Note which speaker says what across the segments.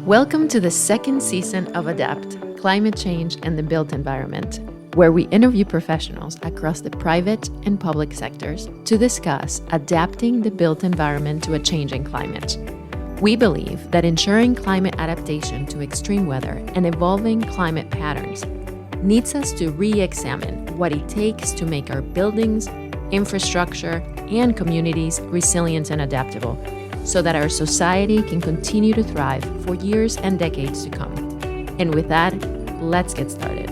Speaker 1: Welcome to the second season of Adapt, Climate Change and the Built Environment, where we interview professionals across the private and public sectors to discuss adapting the built environment to a changing climate. We believe that ensuring climate adaptation to extreme weather and evolving climate patterns needs us to re-examine what it takes to make our buildings, infrastructure, and communities resilient and adaptable, so that our society can continue to thrive for years and decades to come. And with that, let's get started.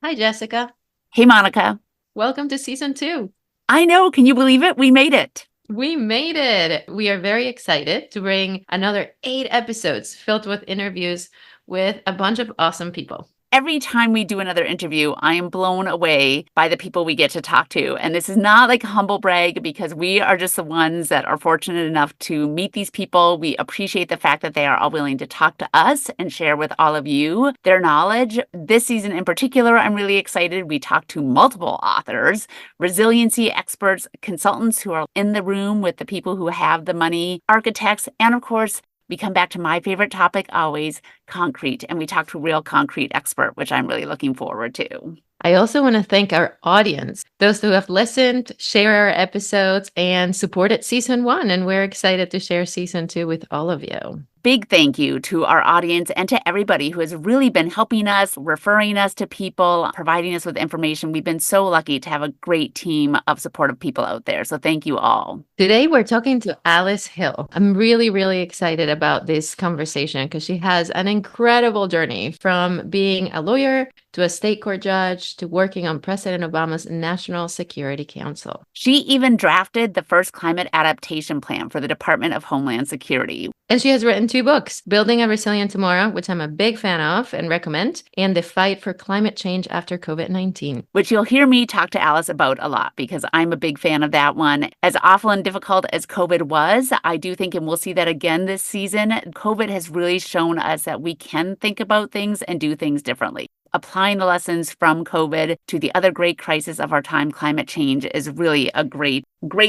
Speaker 1: Hi, Jessica.
Speaker 2: Hey, Monica.
Speaker 1: Welcome to season 2.
Speaker 2: I know. Can you believe it? We made it.
Speaker 1: We made it. We are very excited to bring another 8 episodes filled with interviews with a bunch of awesome people.
Speaker 2: Every time we do another interview, I am blown away by the people we get to talk to. And this is not like a humble brag because we are just the ones that are fortunate enough to meet these people. We appreciate the fact that they are all willing to talk to us and share with all of you their knowledge. This season in particular, I'm really excited. We talked to multiple authors, resiliency experts, consultants who are in the room with the people who have the money, architects, and of course, we come back to my favorite topic always, concrete, and we talk to a real concrete expert, which I'm really looking forward to.
Speaker 1: I also want to thank our audience, those who have listened, share our episodes, and supported season 1. And we're excited to share season 2 with all of you.
Speaker 2: Big thank you to our audience and to everybody who has really been helping us, referring us to people, providing us with information. We've been so lucky to have a great team of supportive people out there. So thank you all.
Speaker 1: Today, we're talking to Alice Hill. I'm really, really excited about this conversation because she has an incredible journey from being a lawyer to a state court judge to working on President Obama's National Security Council.
Speaker 2: She even drafted the first climate adaptation plan for the Department of Homeland Security.
Speaker 1: And she has written 2 books, Building a Resilient Tomorrow, which I'm a big fan of and recommend, and The Fight for Climate Change After COVID-19.
Speaker 2: Which you'll hear me talk to Alice about a lot because I'm a big fan of that one. As awful and difficult as COVID was, I do think, and we'll see that again this season, COVID has really shown us that we can think about things and do things differently. Applying the lessons from COVID to the other great crisis of our time, climate change, is really a great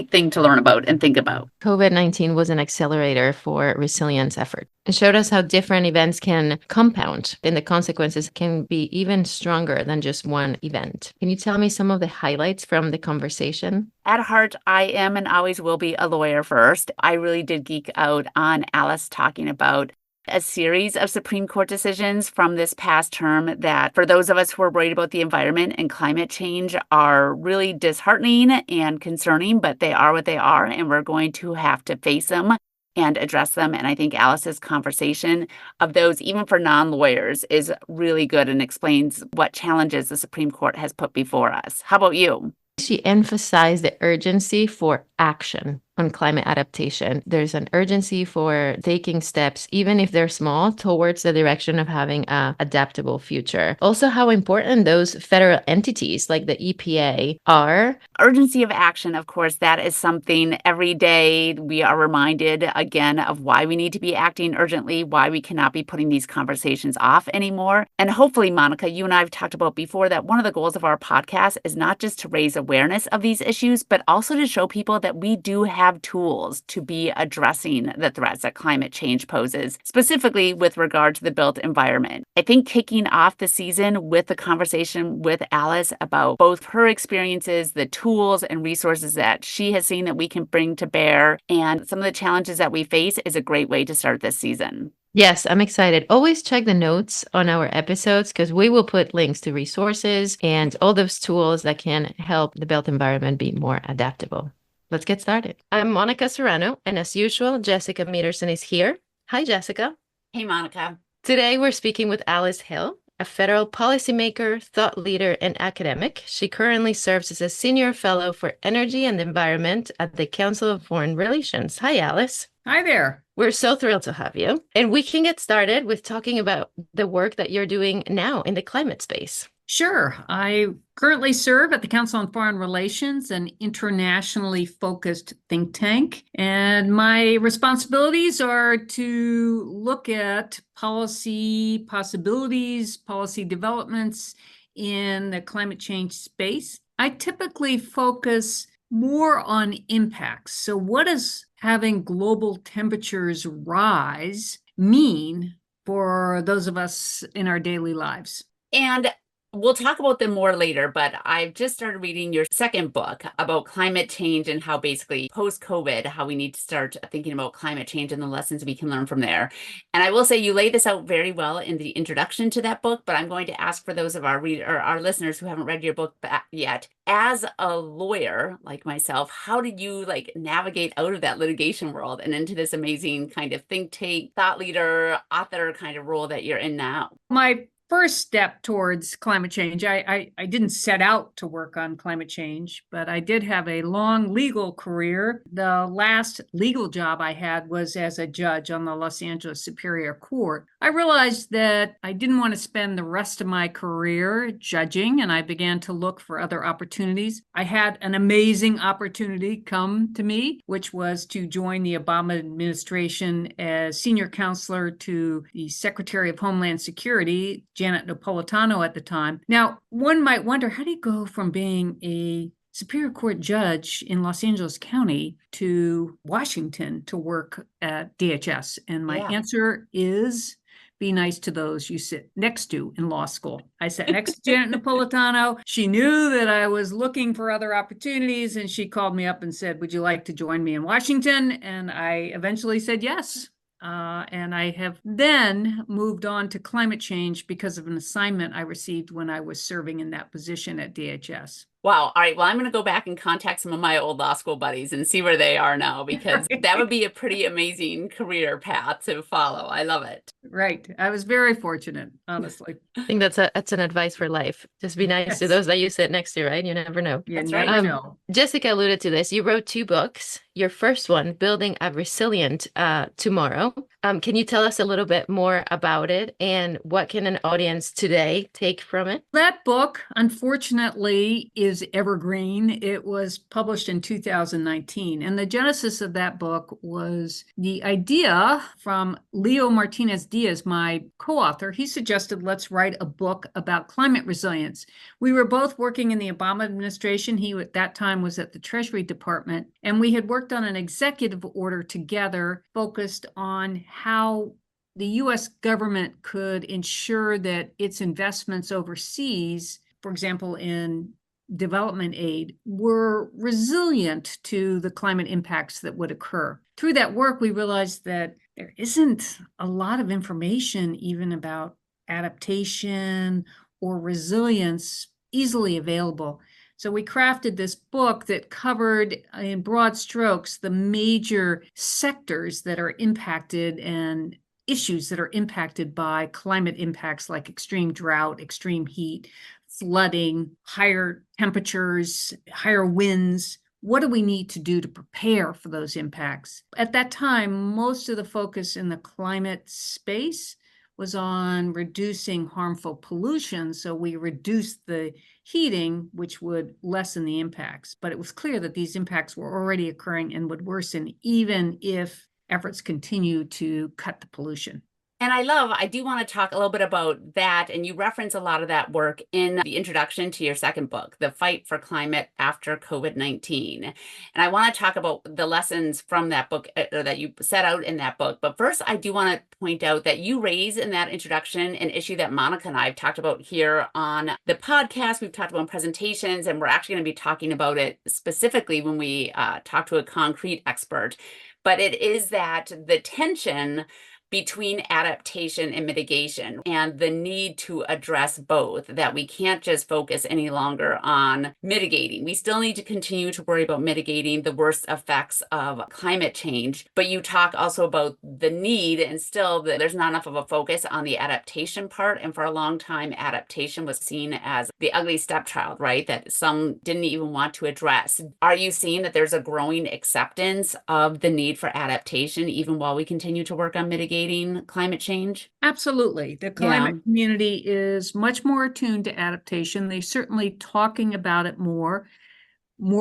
Speaker 2: thing to learn about and think about.
Speaker 1: COVID-19 was an accelerator for resilience effort. It showed us how different events can compound and the consequences can be even stronger than just one event. Can you tell me some of the highlights from the conversation?
Speaker 2: At heart, I am and always will be a lawyer first. I really did geek out on Alice talking about a series of Supreme Court decisions from this past term that, for those of us who are worried about the environment and climate change, are really disheartening and concerning, but they are what they are, and we're going to have to face them and address them. And I think Alice's conversation of those, even for non-lawyers, is really good and explains what challenges the Supreme Court has put before us. How about you?
Speaker 1: She emphasized the urgency for action on climate adaptation. There's an urgency for taking steps, even if they're small, towards the direction of having an adaptable future. Also, how important those federal entities like the EPA are.
Speaker 2: Urgency of action, of course, that is something every day we are reminded again of why we need to be acting urgently, why we cannot be putting these conversations off anymore. And hopefully, Monica, you and I have talked about before that one of the goals of our podcast is not just to raise awareness of these issues, but also to show people that we do have tools to be addressing the threats that climate change poses, specifically with regard to the built environment. I think kicking off the season with the conversation with Alice about both her experiences, the tools and resources that she has seen that we can bring to bear, and some of the challenges that we face is a great way to start this season.
Speaker 1: Yes, I'm excited. Always check the notes on our episodes because we will put links to resources and all those tools that can help the built environment be more adaptable. Let's get started. I'm Monika Serrano, and as usual, Jessica Mederson is here. Hi, Jessica.
Speaker 2: Hey, Monica.
Speaker 1: Today, we're speaking with Alice Hill, a federal policymaker, thought leader, and academic. She currently serves as a senior fellow for energy and environment at the Council of Foreign Relations. Hi, Alice.
Speaker 3: Hi there.
Speaker 1: We're so thrilled to have you. And we can get started with talking about the work that you're doing now in the climate space.
Speaker 3: Sure. I currently serve at the Council on Foreign Relations, an internationally focused think tank. And my responsibilities are to look at policy possibilities, policy developments in the climate change space. I typically focus more on impacts. So what is having global temperatures rise mean for those of us in our daily lives?
Speaker 2: And we'll talk about them more later, but I've just started reading your second book about climate change and how basically post-COVID, how we need to start thinking about climate change and the lessons we can learn from there. And I will say you lay this out very well in the introduction to that book, but I'm going to ask for those of our our listeners who haven't read your book yet. As a lawyer like myself, how did you navigate out of that litigation world and into this amazing kind of think tank, thought leader, author kind of role that you're in now?
Speaker 3: My first step towards climate change, I didn't set out to work on climate change, but I did have a long legal career. The last legal job I had was as a judge on the Los Angeles Superior Court. I realized that I didn't want to spend the rest of my career judging, and I began to look for other opportunities. I had an amazing opportunity come to me, which was to join the Obama administration as senior counselor to the Secretary of Homeland Security, Janet Napolitano at the time. Now, one might wonder, how do you go from being a Superior Court judge in Los Angeles County to Washington to work at DHS? And my answer is, be nice to those you sit next to in law school. I sat next to Janet Napolitano. She knew that I was looking for other opportunities, and she called me up and said, would you like to join me in Washington? And I eventually said yes. And I have then moved on to climate change because of an assignment I received when I was serving in that position at DHS.
Speaker 2: Wow. All right. Well, I'm going to go back and contact some of my old law school buddies and see where they are now, because that would be a pretty amazing career path to follow. I love it.
Speaker 3: Right. I was very fortunate, honestly.
Speaker 1: I think that's an advice for life. Just be nice to those that you sit next to, right? You never know.
Speaker 3: You never know.
Speaker 1: Jessica alluded to this. You wrote 2 books. Your first one, Building a Resilient Tomorrow. Can you tell us a little bit more about it, and what can an audience today take from it?
Speaker 3: That book, unfortunately, is evergreen. It was published in 2019. And the genesis of that book was the idea from Leo Martinez Diaz, my co-author. He suggested, let's write a book about climate resilience. We were both working in the Obama administration. He at that time was at the Treasury Department, and we had worked on an executive order together focused on how the U.S. government could ensure that its investments overseas, for example, in development aid, were resilient to the climate impacts that would occur. Through that work, we realized that there isn't a lot of information even about adaptation or resilience easily available. So we crafted this book that covered in broad strokes the major sectors that are impacted and issues that are impacted by climate impacts like extreme drought, extreme heat, flooding, higher temperatures, higher winds. What do we need to do to prepare for those impacts? At that time, most of the focus in the climate space was on reducing harmful pollution. So we reduced the heating, which would lessen the impacts. But it was clear that these impacts were already occurring and would worsen even if efforts continue to cut the pollution.
Speaker 2: And I do want to talk a little bit about that. And you reference a lot of that work in the introduction to your second book, The Fight for Climate After COVID-19. And I want to talk about the lessons from that book that you set out in that book. But first, I do want to point out that you raise in that introduction an issue that Monika and I have talked about here on the podcast. We've talked about in presentations, and we're actually going to be talking about it specifically when we talk to a concrete expert. But it is that the tension between adaptation and mitigation, and the need to address both, that we can't just focus any longer on mitigating. We still need to continue to worry about mitigating the worst effects of climate change, but you talk also about the need, and still there's not enough of a focus on the adaptation part. And for a long time, adaptation was seen as the ugly stepchild, right? That some didn't even want to address. Are you seeing that there's a growing acceptance of the need for adaptation, even while we continue to work on mitigating climate change?
Speaker 3: Absolutely. The climate community is much more attuned to adaptation. They're certainly talking about it more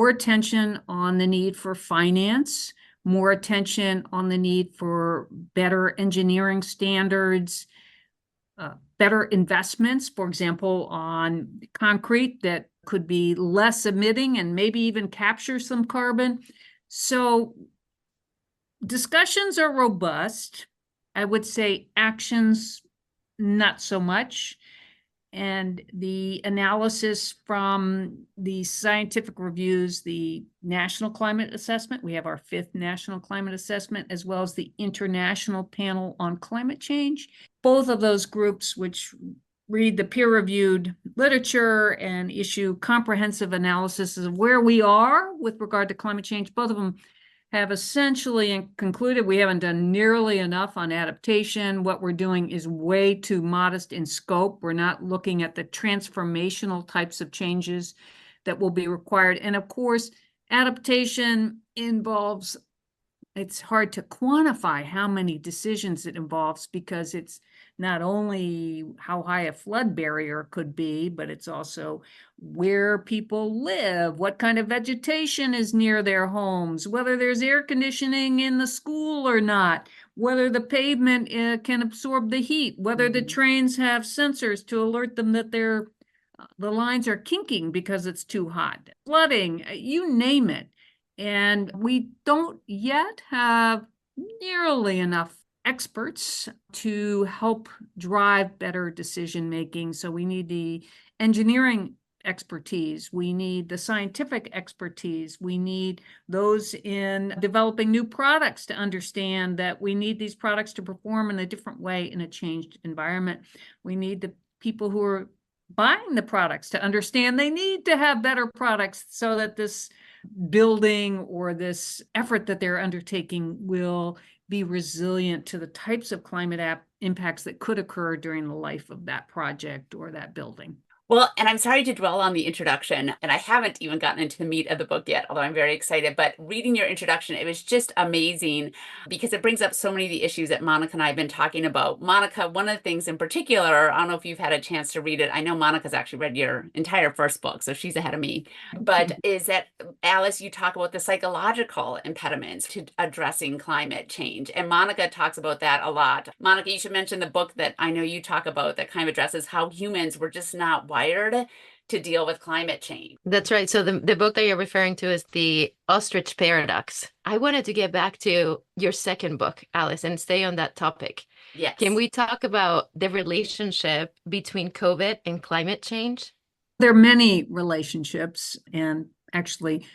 Speaker 3: attention on the need for finance, more attention on the need for better engineering standards, better investments, for example, on concrete that could be less emitting and maybe even capture some carbon. So Discussions are robust. I would say actions, not so much. And the analysis from the scientific reviews, the National Climate Assessment, we have our 5th National Climate Assessment, as well as the International Panel on Climate Change. Both of those groups, which read the peer-reviewed literature and issue comprehensive analysis of where we are with regard to climate change, both of them have essentially concluded we haven't done nearly enough on adaptation. What we're doing is way too modest in scope. We're not looking at the transformational types of changes that will be required. And of course, adaptation involves, it's hard to quantify how many decisions it involves, because it's not only how high a flood barrier could be, but it's also where people live, what kind of vegetation is near their homes, whether there's air conditioning in the school or not, whether the pavement can absorb the heat, whether the trains have sensors to alert them that the lines are kinking because it's too hot, flooding, you name it. And we don't yet have nearly enough experts to help drive better decision making. So we need the engineering expertise, we need the scientific expertise, we need those in developing new products to understand that we need these products to perform in a different way in a changed environment. We need the people who are buying the products to understand they need to have better products so that this building or this effort that they're undertaking will be resilient to the types of climate impacts that could occur during the life of that project or that building.
Speaker 2: Well, and I'm sorry to dwell on the introduction, and I haven't even gotten into the meat of the book yet, although I'm very excited. But reading your introduction, it was just amazing because it brings up so many of the issues that Monika and I have been talking about. Monika, one of the things in particular, I don't know if you've had a chance to read it. I know Monika's actually read your entire first book, so she's ahead of me. But is that, Alice, you talk about the psychological impediments to addressing climate change. And Monika talks about that a lot. Monika, you should mention the book that I know you talk about that kind of addresses how humans were just not wired to deal with climate change.
Speaker 1: That's right. So the book that you're referring to is The Ostrich Paradox. I wanted to get back to your second book, Alice, and stay on that topic.
Speaker 2: Yes.
Speaker 1: Can we talk about the relationship between COVID and climate change?
Speaker 3: There are many relationships, and actually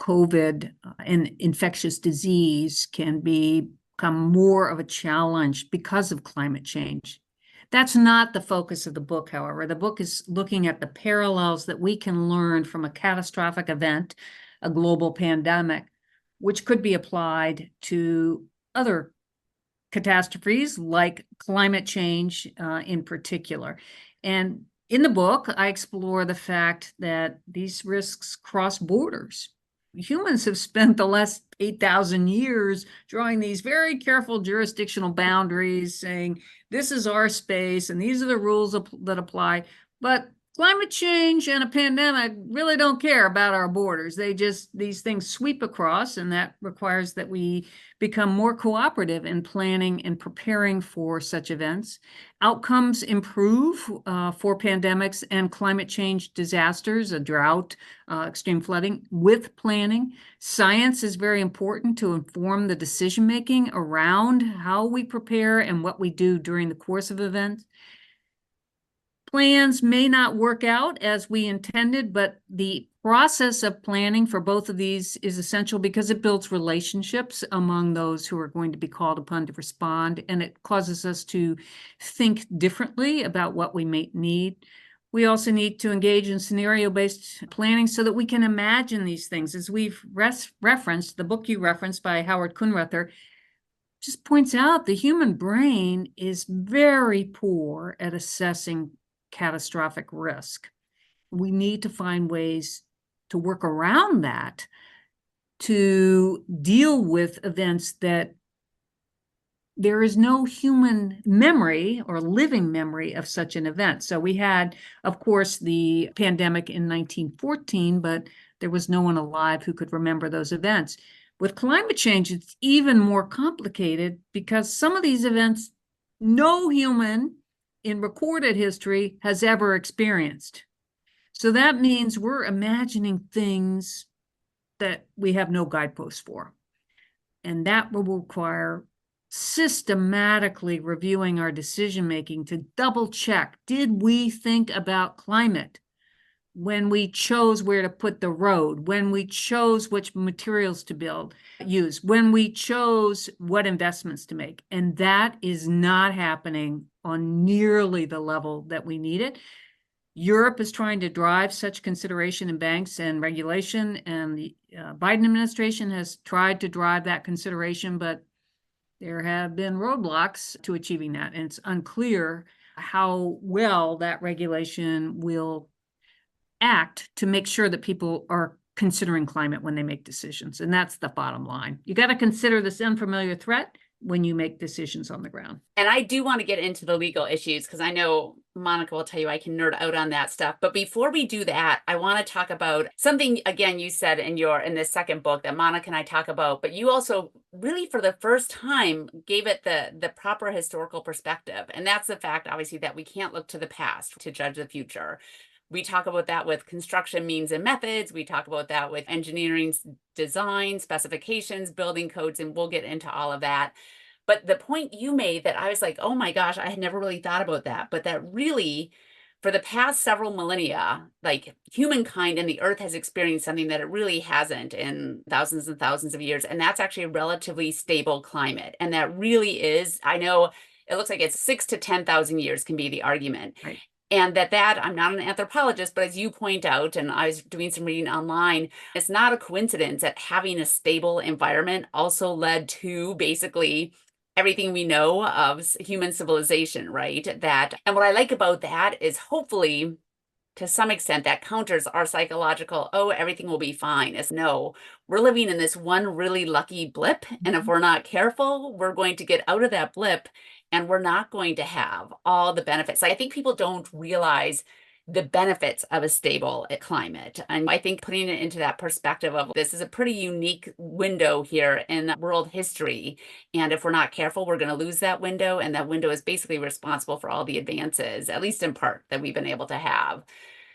Speaker 3: COVID and infectious disease can become more of a challenge because of climate change. That's not the focus of the book, however. The book is looking at the parallels that we can learn from a catastrophic event, a global pandemic, which could be applied to other catastrophes like climate change in particular. And in the book, I explore the fact that these risks cross borders. Humans have spent the last 8,000 years drawing these very careful jurisdictional boundaries, saying this is our space and these are the rules that apply. But climate change and a pandemic really don't care about our borders. These things sweep across, and that requires that we become more cooperative in planning and preparing for such events. Outcomes improve for pandemics and climate change disasters, a drought, extreme flooding, with planning. Science is very important to inform the decision-making around how we prepare and what we do during the course of events. Plans may not work out as we intended, but the process of planning for both of these is essential because it builds relationships among those who are going to be called upon to respond, and it causes us to think differently about what we may need. We also need to engage in scenario-based planning so that we can imagine these things. As we've referenced, the book you referenced by Howard Kunrether just points out the human brain is very poor at assessing catastrophic risk. We need to find ways to work around that to deal with events that there is no human memory or living memory of such an event. So we had, of course, the pandemic in 1914, but there was no one alive who could remember those events. With climate change, it's even more complicated because some of these events no human in recorded history has ever experienced. So that means we're imagining things that we have no guideposts for. And that will require systematically reviewing our decision-making to double check, did we think about climate when we chose where to put the road, when we chose which materials to use, when we chose what investments to make? And that is not happening on nearly the level that we need it. Europe is trying to drive such consideration in banks and regulation, and the Biden administration has tried to drive that consideration, but there have been roadblocks to achieving that. And it's unclear how well that regulation will act to make sure that people are considering climate when they make decisions. And that's the bottom line. You got to consider this unfamiliar threat when you make decisions on the ground.
Speaker 2: And I do want to get into the legal issues because I know Monika will tell you I can nerd out on that stuff. But before we do that, I want to talk about something, again, you said in this second book that Monika and I talk about, but you also really for the first time gave it the proper historical perspective. And that's the fact, obviously, that we can't look to the past to judge the future. We talk about that with construction means and methods. We talk about that with engineering design, specifications, building codes, and we'll get into all of that. But the point you made that I was like, oh my gosh, I had never really thought about that. But that really, for the past several millennia, like humankind and the earth has experienced something that it really hasn't in thousands and thousands of years. And that's actually a relatively stable climate. And that really is, I know it looks like it's 6,000 to 10,000 years can be the argument.
Speaker 3: Right.
Speaker 2: And that I'm not an anthropologist, but as you point out, and I was doing some reading online, it's not a coincidence that having a stable environment also led to basically everything we know of human civilization, right? And what I like about that is hopefully to some extent that counters our psychological, oh, everything will be fine. It's no, we're living in this one really lucky blip. And if we're not careful, we're going to get out of that blip and we're not going to have all the benefits. I think people don't realize the benefits of a stable climate. And I think putting it into that perspective of this is a pretty unique window here in world history. And if we're not careful, we're going to lose that window. And that window is basically responsible for all the advances, at least in part, that we've been able to have.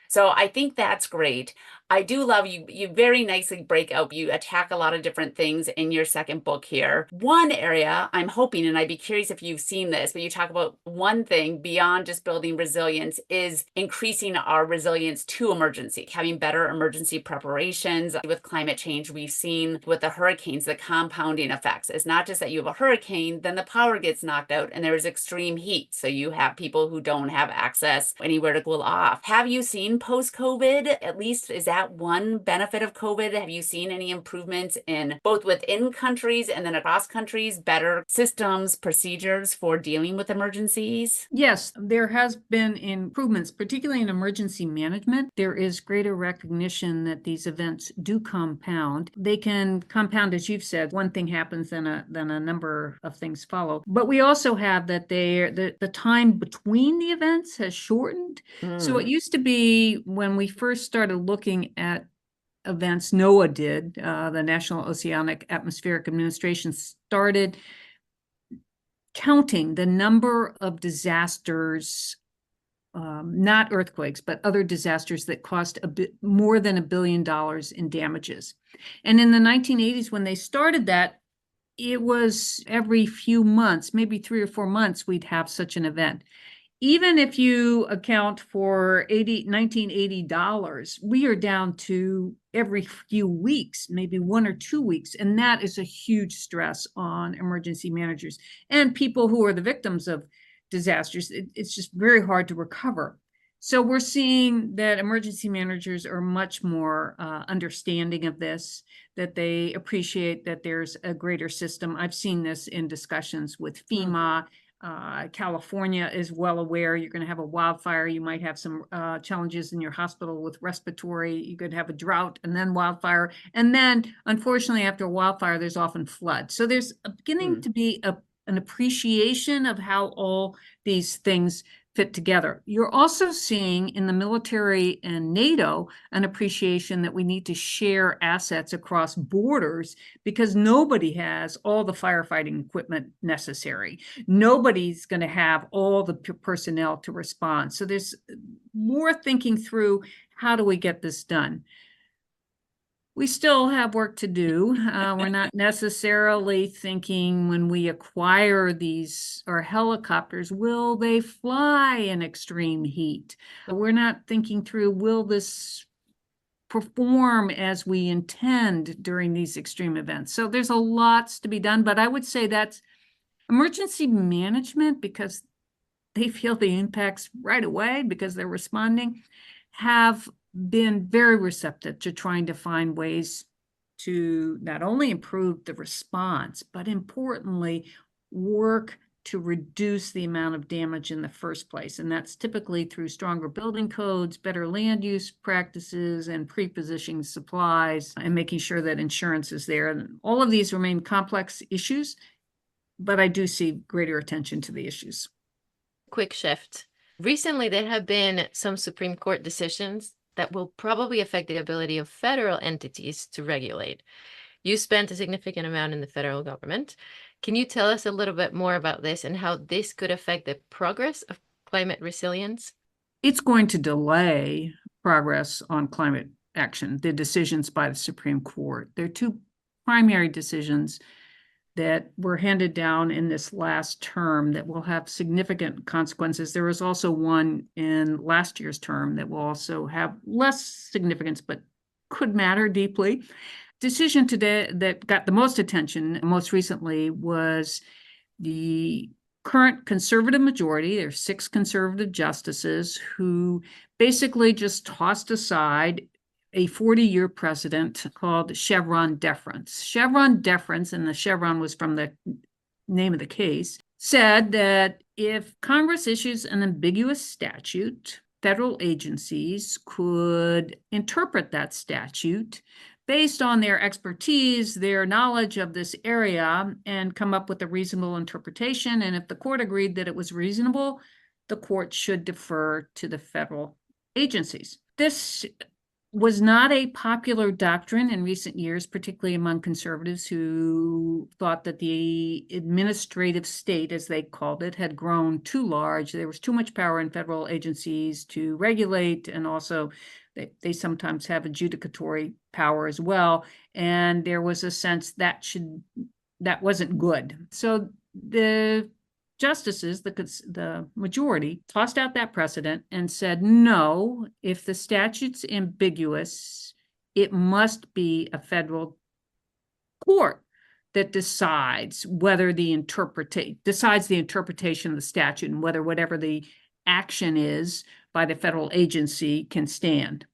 Speaker 2: So I think that's great. I do love you very nicely break out, you attack a lot of different things in your second book here. One area I'm hoping, and I'd be curious if you've seen this, but you talk about one thing beyond just building resilience is increasing our resilience to emergency, having better emergency preparations. With climate change, we've seen with the hurricanes, the compounding effects. It's not just that you have a hurricane, then the power gets knocked out and there's extreme heat. So you have people who don't have access anywhere to cool off. Have you seen post-COVID, at least, is that one benefit of COVID? Have you seen any improvements in both within countries and then across countries, better systems, procedures for dealing with emergencies?
Speaker 3: Yes, there has been improvements, particularly in emergency management. There is greater recognition that these events do compound. They can compound, as you've said, one thing happens, then a number of things follow. But we also have that the time between the events has shortened. So it used to be when we first started looking at events, NOAA did, the National Oceanic Atmospheric Administration started counting the number of disasters, not earthquakes, but other disasters that cost a bit more than $1 billion in damages. And in the 1980s, when they started that, it was every few months, maybe 3 or 4 months, we'd have such an event. Even if you account for $1980, we are down to every few weeks, maybe 1 or 2 weeks. And that is a huge stress on emergency managers and people who are the victims of disasters. It's just very hard to recover. So we're seeing that emergency managers are much more understanding of this, that they appreciate that there's a greater system. I've seen this in discussions with FEMA. California is well aware you're going to have a wildfire. You might have some challenges in your hospital with respiratory. You could have a drought and then wildfire. And then, unfortunately, after a wildfire, there's often flood. So there's beginning to be an appreciation of how all these things fit together. You're also seeing in the military and NATO an appreciation that we need to share assets across borders because nobody has all the firefighting equipment necessary. Nobody's going to have all the personnel to respond. So there's more thinking through how do we get this done. We still have work to do. We're not necessarily thinking when we acquire these or helicopters, will they fly in extreme heat? We're not thinking through, will this perform as we intend during these extreme events? So there's a lots to be done, but I would say that's emergency management, because they feel the impacts right away because they're responding, have been very receptive to trying to find ways to not only improve the response, but importantly, work to reduce the amount of damage in the first place. And that's typically through stronger building codes, better land use practices, and pre-positioning supplies, and making sure that insurance is there. And all of these remain complex issues, but I do see greater attention to the issues.
Speaker 1: Quick shift. Recently, there have been some Supreme Court decisions that will probably affect the ability of federal entities to regulate. You spent a significant amount in the federal government. Can you tell us a little bit more about this and how this could affect the progress of climate resilience?
Speaker 3: It's going to delay progress on climate action, the decisions by the Supreme Court. There are two primary decisions that were handed down in this last term that will have significant consequences. There was also one in last year's term that will also have less significance, but could matter deeply. Decision today that got the most attention most recently was the current conservative majority. There are 6 conservative justices who basically just tossed aside a 40-year precedent called Chevron deference. Chevron deference, and the Chevron was from the name of the case, said that if Congress issues an ambiguous statute, federal agencies could interpret that statute based on their expertise, their knowledge of this area, and come up with a reasonable interpretation. And if the court agreed that it was reasonable, the court should defer to the federal agencies. This was not a popular doctrine in recent years, particularly among conservatives who thought that the administrative state, as they called it, had grown too large. There was too much power in federal agencies to regulate, and also they sometimes have adjudicatory power as well. And there was a sense that wasn't good. So the justices, the majority, tossed out that precedent and said, no, if the statute's ambiguous, it must be a federal court that decides whether the interpretation of the statute, and whether whatever the action is by the federal agency can stand.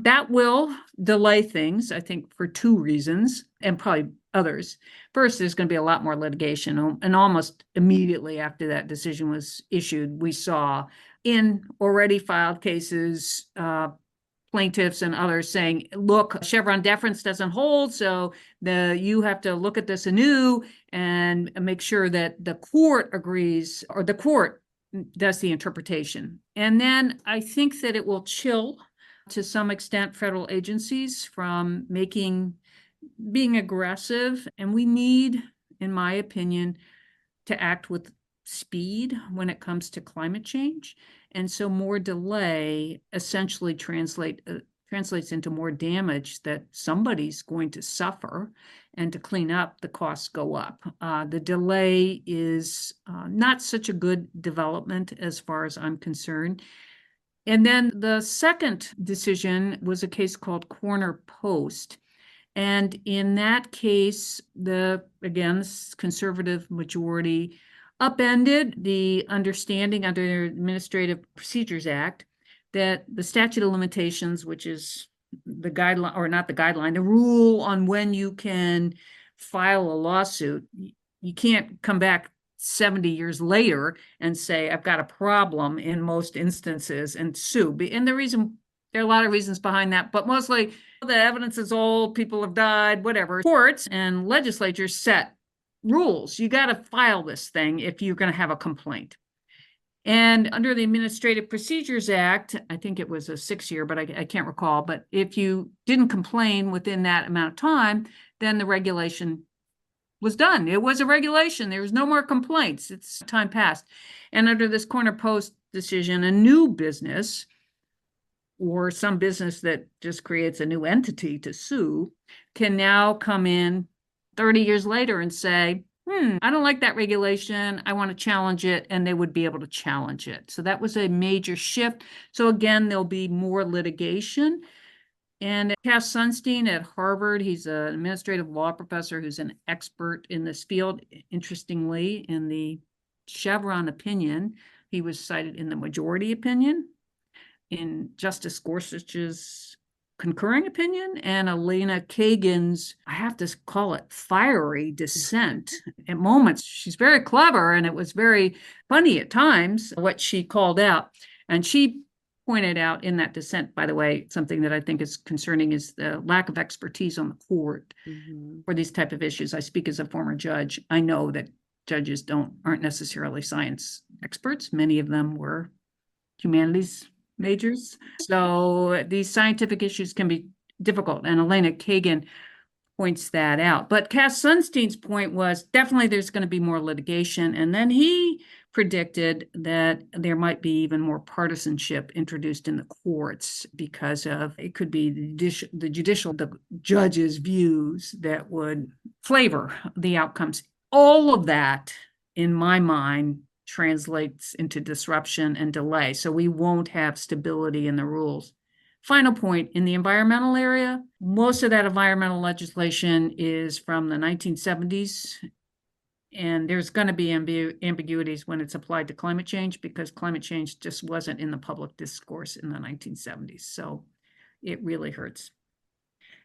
Speaker 3: That will delay things, I think, for 2 reasons, and probably others. First, there's going to be a lot more litigation, and almost immediately after that decision was issued, we saw in already filed cases, plaintiffs and others saying, look, Chevron deference doesn't hold, so you have to look at this anew and make sure that the court agrees, or the court does the interpretation. And then I think that it will chill to some extent federal agencies from being aggressive. And we need, in my opinion, to act with speed when it comes to climate change. And so more delay essentially translates into more damage that somebody's going to suffer, and to clean up, the costs go up. The delay is not such a good development as far as I'm concerned. And then the second decision was a case called Corner Post. And in that case, this conservative majority upended the understanding under the Administrative Procedures Act that the statute of limitations, which is the guideline, or not the guideline, the rule on when you can file a lawsuit, you can't come back 70 years later and say, I've got a problem in most instances, and sue. And there are a lot of reasons behind that, but mostly the evidence is old, people have died, whatever. Courts and legislatures set rules. You got to file this thing if you're going to have a complaint. And under the Administrative Procedures Act, I think it was a 6-year, but I can't recall. But if you didn't complain within that amount of time, then the regulation was done. It was a regulation. There was no more complaints. It's time passed. And under this Corner Post decision, a new business or some business that just creates a new entity to sue can now come in 30 years later and say, I don't like that regulation. I want to challenge it. And they would be able to challenge it. So that was a major shift. So again, there'll be more litigation. And Cass Sunstein at Harvard, he's an administrative law professor who's an expert in this field. Interestingly, in the Chevron opinion, he was cited in the majority opinion, in Justice Gorsuch's concurring opinion, and Elena Kagan's, I have to call it, fiery dissent. At moments, she's very clever, and it was very funny at times what she called out. And she pointed out in that dissent, by the way, something that I think is concerning is the lack of expertise on the court for these type of issues. I speak as a former judge. I know that judges aren't necessarily science experts. Many of them were humanities majors. So these scientific issues can be difficult. And Elena Kagan points that out. But Cass Sunstein's point was definitely there's going to be more litigation. And then he predicted that there might be even more partisanship introduced in the courts because of it could be the judges' views that would flavor the outcomes. All of that, in my mind, translates into disruption and delay. So we won't have stability in the rules. Final point, in the environmental area, most of that environmental legislation is from the 1970s. And there's going to be ambiguities when it's applied to climate change because climate change just wasn't in the public discourse in the 1970s. So it really hurts.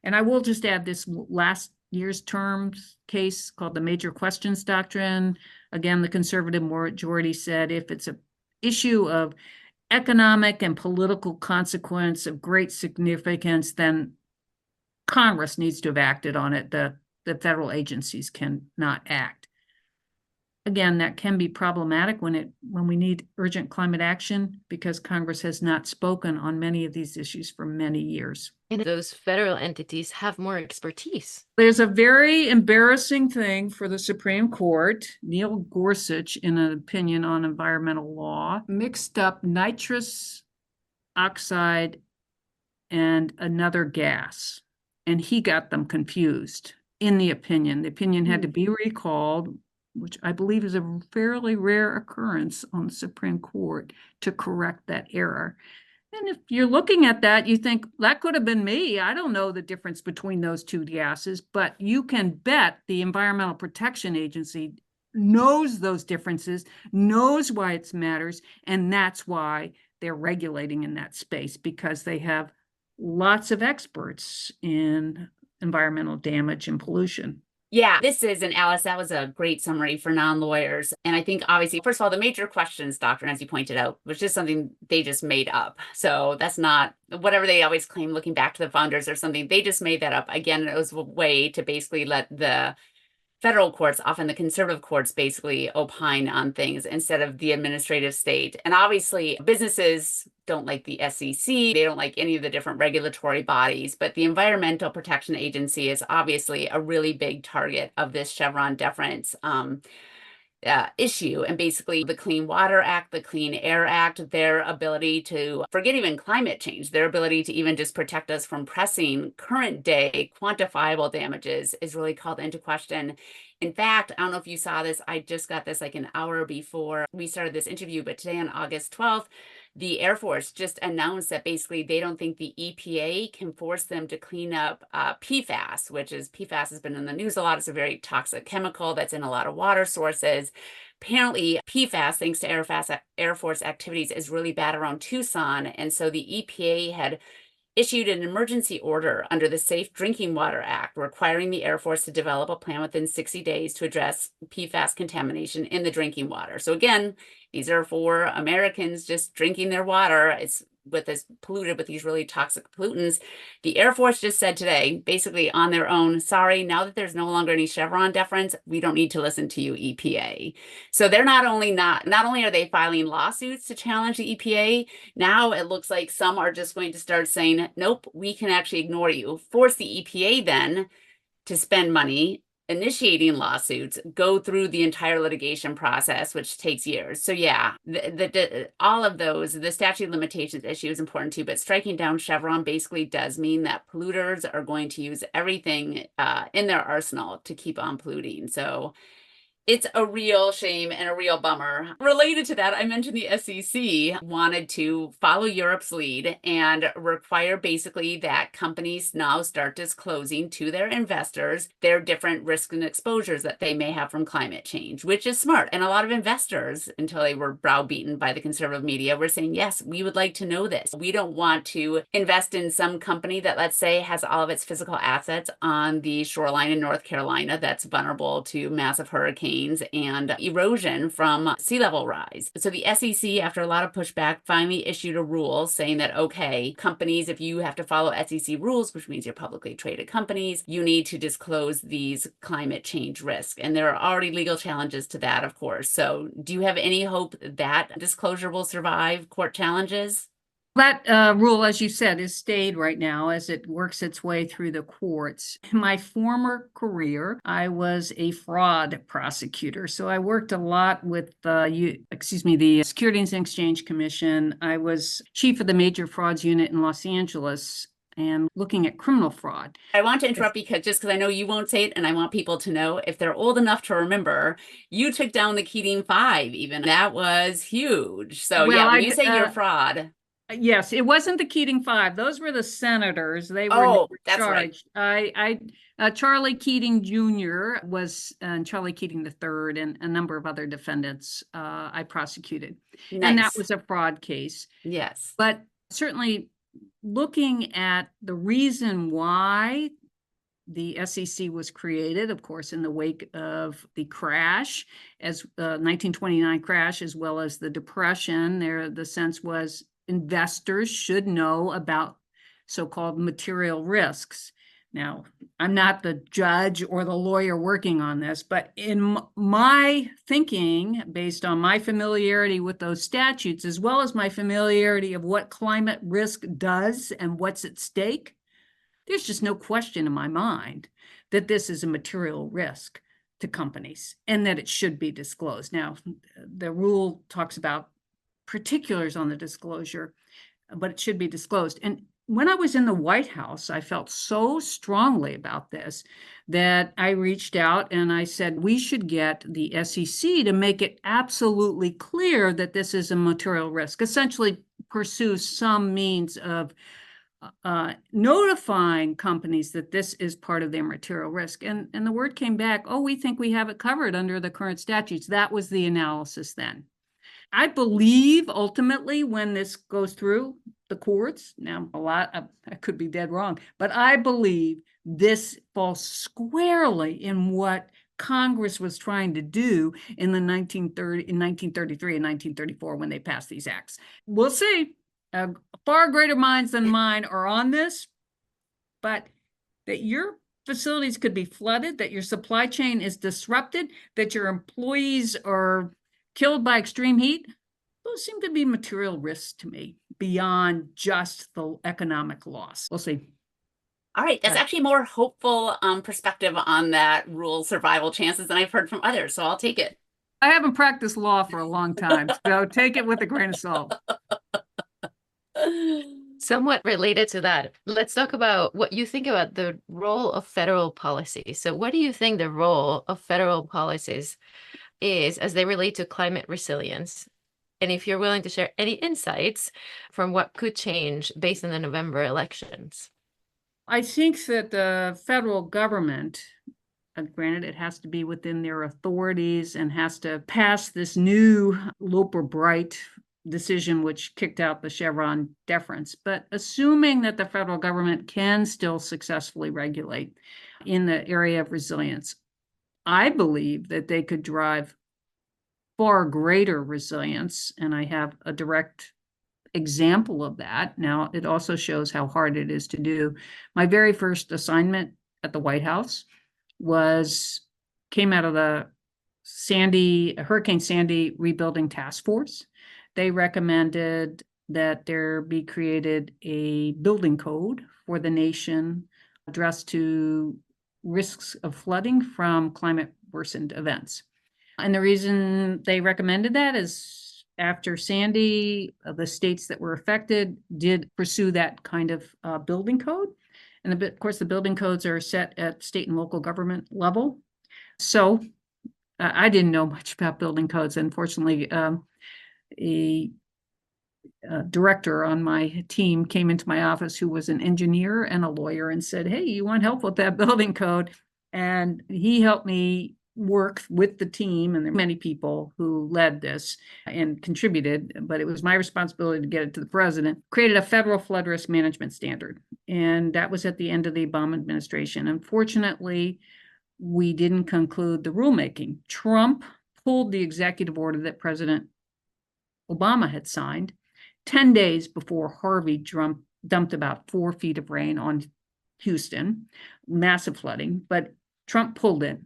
Speaker 3: And I will just add this last year's terms case called the Major Questions Doctrine. Again, the conservative majority said if it's an issue of economic and political consequence of great significance, then Congress needs to have acted on it. The federal agencies cannot act. Again, that can be problematic when we need urgent climate action because Congress has not spoken on many of these issues for many years.
Speaker 1: And those federal entities have more expertise.
Speaker 3: There's a very embarrassing thing for the Supreme Court. Neil Gorsuch, in an opinion on environmental law, mixed up nitrous oxide and another gas, and he got them confused in the opinion. The opinion had to be recalled, which I believe is a fairly rare occurrence on the Supreme Court to correct that error. And if you're looking at that, you think that could have been me. I don't know the difference between those two gases, but you can bet the Environmental Protection Agency knows those differences, knows why it matters, and that's why they're regulating in that space because they have lots of experts in environmental damage and pollution.
Speaker 2: Yeah, Alice, that was a great summary for non-lawyers. And I think obviously, first of all, the Major Questions Doctrine, as you pointed out, was just something they just made up. So that's not whatever they always claim looking back to the founders or something. They just made that up. Again, it was a way to basically let the federal courts, often the conservative courts, basically opine on things instead of the administrative state. And obviously, businesses don't like the SEC. They don't like any of the different regulatory bodies. But the Environmental Protection Agency is obviously a really big target of this Chevron deference issue. And basically the Clean Water Act, the Clean Air Act, their ability to forget even climate change, their ability to even just protect us from pressing current day quantifiable damages is really called into question. In fact, I don't know if you saw this, I just got this like an hour before we started this interview, but today on August 12th, the Air Force just announced that basically they don't think the EPA can force them to clean up PFAS, PFAS has been in the news a lot. It's a very toxic chemical that's in a lot of water sources. Apparently, PFAS, thanks to Air Force activities, is really bad around Tucson. And so the EPA had issued an emergency order under the Safe Drinking Water Act, requiring the Air Force to develop a plan within 60 days to address PFAS contamination in the drinking water. So again, these are for Americans just drinking their water. It's polluted with these really toxic pollutants. The Air Force just said today, basically on their own, sorry, now that there's no longer any Chevron deference, we don't need to listen to you, EPA. So they're not only are they filing lawsuits to challenge the EPA, now it looks like some are just going to start saying, nope, we can actually ignore you. Force the EPA then to spend money initiating lawsuits go through the entire litigation process, which takes years. So yeah, all of those, the statute of limitations issue is important too, but striking down Chevron basically does mean that polluters are going to use everything in their arsenal to keep on polluting. So it's a real shame and a real bummer. Related to that, I mentioned the SEC wanted to follow Europe's lead and require basically that companies now start disclosing to their investors their different risks and exposures that they may have from climate change, which is smart. And a lot of investors, until they were browbeaten by the conservative media, were saying, yes, we would like to know this. We don't want to invest in some company that, let's say, has all of its physical assets on the shoreline in North Carolina that's vulnerable to massive hurricanes and erosion from sea level rise. So the SEC, after a lot of pushback, finally issued a rule saying that, okay, companies, if you have to follow SEC rules, which means you're publicly traded companies, you need to disclose these climate change risks. And there are already legal challenges to that, of course. So do you have any hope that disclosure will survive court challenges?
Speaker 3: That rule, as you said, is stayed right now as it works its way through the courts. In my former career, I was a fraud prosecutor. So I worked a lot with the Securities and Exchange Commission. I was chief of the Major Frauds Unit in Los Angeles and looking at criminal fraud.
Speaker 2: I want to interrupt because I know you won't say it, and I want people to know, if they're old enough to remember, you took down the Keating Five even. That was huge. So
Speaker 3: Well,
Speaker 2: yeah, when you say you're fraud.
Speaker 3: Yes, it wasn't the Keating Five. Those were the senators. They were
Speaker 2: Oh,
Speaker 3: never
Speaker 2: that's
Speaker 3: charged.
Speaker 2: right.
Speaker 3: Charlie Keating Jr. was, and Charlie Keating III, and a number of other defendants I prosecuted. And that
Speaker 2: Nice.
Speaker 3: was a fraud case.
Speaker 2: Yes.
Speaker 3: But certainly looking at the reason why the SEC was created, of course, in the wake of the crash, as 1929 crash, as well as the Depression, the sense was investors should know about so-called material risks. Now, I'm not the judge or the lawyer working on this, but in my thinking, based on my familiarity with those statutes, as well as my familiarity of what climate risk does and what's at stake, there's just no question in my mind that this is a material risk to companies and that it should be disclosed. Now, the rule talks about particulars on the disclosure, but it should be disclosed. And when I was in the White House, I felt so strongly about this that I reached out and I said, we should get the SEC to make it absolutely clear that this is a material risk, essentially pursue some means of notifying companies that this is part of their material risk. And the word came back, oh, we think we have it covered under the current statutes. That was the analysis then. I believe ultimately when this goes through the courts, now I could be dead wrong, but I believe this falls squarely in what Congress was trying to do in 1933 and 1934 when they passed these acts. We'll see. Far greater minds than mine are on this, but that your facilities could be flooded, that your supply chain is disrupted, that your employees are killed by extreme heat, those seem to be material risks to me beyond just the economic loss. We'll see.
Speaker 2: All right, that's actually more hopeful perspective on that rule survival chances than I've heard from others, so I'll take it.
Speaker 3: I haven't practiced law for a long time, so take it with a grain of salt.
Speaker 1: Somewhat related to that, let's talk about what you think about the role of federal policy. So what do you think the role of federal policies is as they relate to climate resilience? And if you're willing to share any insights from what could change based on the November elections.
Speaker 3: I think that the federal government, granted, it has to be within their authorities and has to pass this new Loper-Bright decision, which kicked out the Chevron deference. But assuming that the federal government can still successfully regulate in the area of resilience, I believe that they could drive far greater resilience. And I have a direct example of that. Now, it also shows how hard it is to do. My very first assignment at the White House came out of the Hurricane Sandy Rebuilding Task Force. They recommended that there be created a building code for the nation addressed to risks of flooding from climate worsened events. And the reason they recommended that is after Sandy, the states that were affected did pursue that kind of building code. And of course, the building codes are set at state and local government level. So I didn't know much about building codes. Unfortunately, a director on my team came into my office who was an engineer and a lawyer and said, "Hey, you want help with that building code?" And he helped me work with the team, and there were many people who led this and contributed, but it was my responsibility to get it to the president, created a federal flood risk management standard. And that was at the end of the Obama administration. Unfortunately, we didn't conclude the rulemaking. Trump pulled the executive order that President Obama had signed 10 days before Harvey dumped about 4 feet of rain on Houston, massive flooding, but Trump pulled it.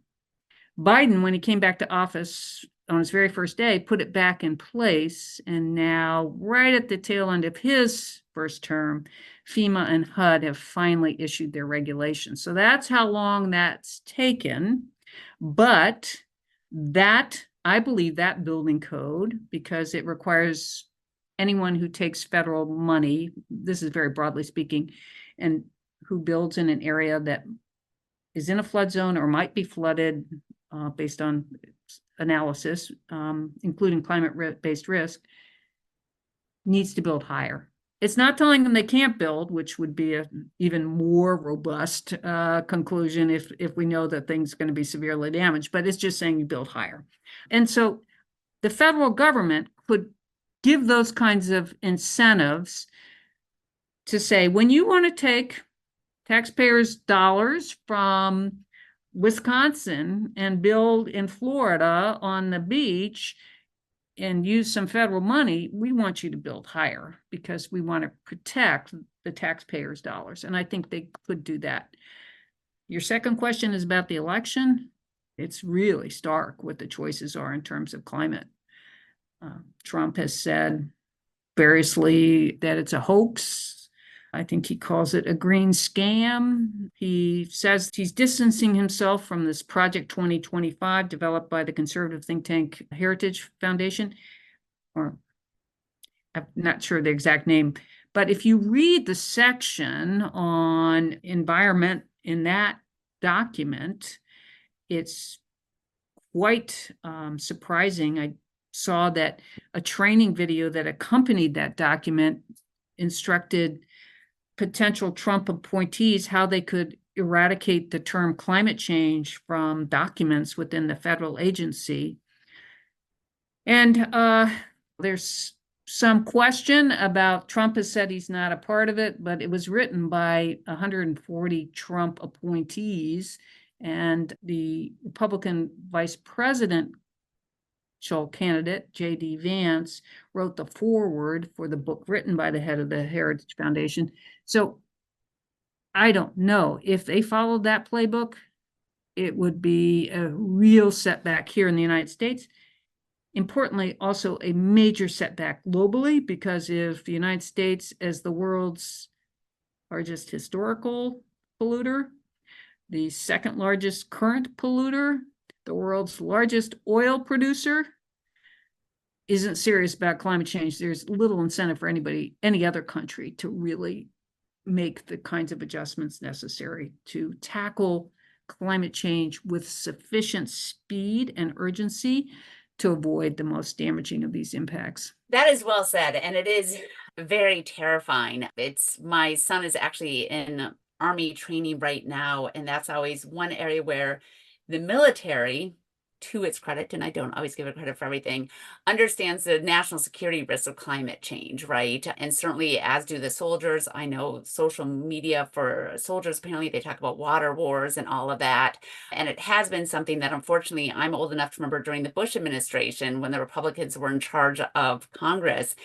Speaker 3: Biden, when he came back to office on his very first day, put it back in place. And now, right at the tail end of his first term, FEMA and HUD have finally issued their regulations. So that's how long that's taken. But that, I believe that building code, because it requires anyone who takes federal money, this is very broadly speaking, and who builds in an area that is in a flood zone or might be flooded based on analysis, including climate-based risk, needs to build higher. It's not telling them they can't build, which would be an even more robust conclusion if we know that things are going to be severely damaged, but it's just saying you build higher. And so the federal government could give those kinds of incentives to say, when you want to take taxpayers' dollars from Wisconsin and build in Florida on the beach and use some federal money, we want you to build higher because we want to protect the taxpayers' dollars. And I think they could do that. Your second question is about the election. It's really stark what the choices are in terms of climate. Trump has said variously that it's a hoax. I think he calls it a green scam. He says he's distancing himself from this Project 2025 developed by the conservative think tank Heritage Foundation, or I'm not sure the exact name. But if you read the section on environment in that document, it's quite surprising. I saw that a training video that accompanied that document instructed potential Trump appointees how they could eradicate the term climate change from documents within the federal agency. And there's some question about, Trump has said he's not a part of it, but it was written by 140 Trump appointees, and the Republican vice presidential candidate, J.D. Vance, wrote the foreword for the book written by the head of the Heritage Foundation. So I don't know. If they followed that playbook, it would be a real setback here in the United States. Importantly, also a major setback globally, because if the United States, as the world's largest historical polluter, the second largest current polluter, the world's largest oil producer, isn't serious about climate change, there's little incentive for any other country to really make the kinds of adjustments necessary to tackle climate change with sufficient speed and urgency to avoid the most damaging of these impacts.
Speaker 2: That is well said, and it is very terrifying. My son is actually in Army training right now, and that's always one area where the military, to its credit, and I don't always give it credit for everything, understands the national security risks of climate change, right? And certainly, as do the soldiers. I know social media for soldiers, apparently they talk about water wars and all of that. And it has been something that, unfortunately, I'm old enough to remember during the Bush administration, when the Republicans were in charge of Congress,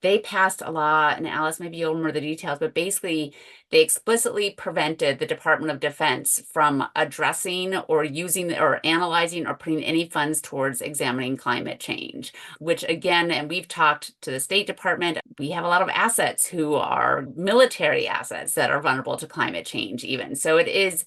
Speaker 2: they passed a law, and Alice, maybe you'll remember the details, but basically they explicitly prevented the Department of Defense from addressing or using or analyzing or putting any funds towards examining climate change, which again, and we've talked to the State Department, we have a lot of assets who are military assets that are vulnerable to climate change even. So it is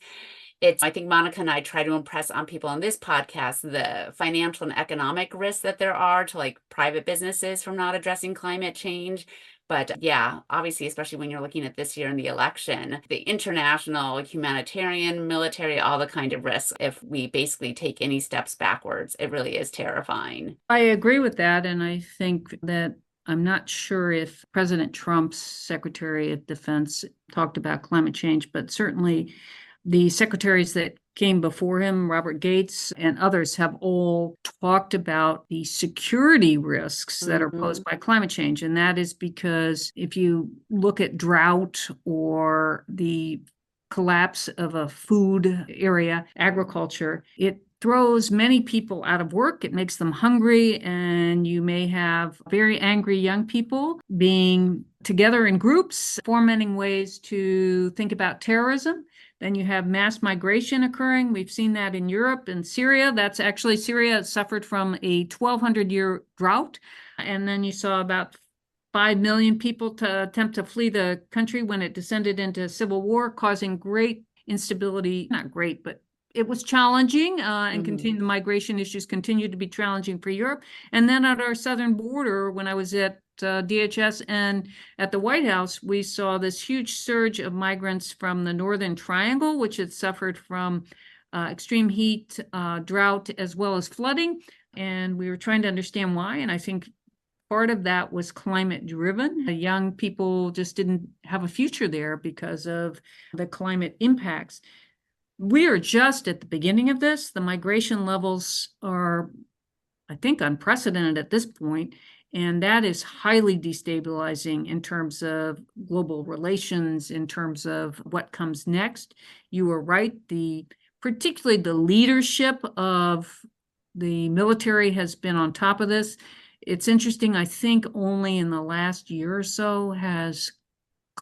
Speaker 2: I think Monica and I try to impress on people on this podcast the financial and economic risks that there are to like private businesses from not addressing climate change. But yeah, obviously, especially when you're looking at this year in the election, the international, humanitarian, military, all the kind of risks, if we basically take any steps backwards, it really is terrifying.
Speaker 3: I agree with that. And I think that I'm not sure if President Trump's Secretary of Defense talked about climate change, but certainly the secretaries that came before him, Robert Gates and others, have all talked about the security risks that are posed by climate change. And that is because if you look at drought or the collapse of a food area, agriculture, it throws many people out of work. It makes them hungry, and you may have very angry young people being together in groups, fomenting ways to think about terrorism. Then you have mass migration occurring. We've seen that in Europe and Syria. That's actually Syria suffered from a 1,200-year drought. And then you saw about 5 million people to attempt to flee the country when it descended into civil war, causing great instability. Not great, but it was challenging, and the migration issues continued to be challenging for Europe. And then at our southern border, when I was at DHS and at the White House, we saw this huge surge of migrants from the Northern Triangle, which had suffered from extreme heat, drought, as well as flooding. And we were trying to understand why. And I think part of that was climate driven. The young people just didn't have a future there because of the climate impacts. We are just at the beginning of this. The migration levels are, I think, unprecedented at this point, and that is highly destabilizing in terms of global relations, in terms of what comes next. You are right. Particularly the leadership of the military has been on top of this. It's interesting. I think only in the last year or so has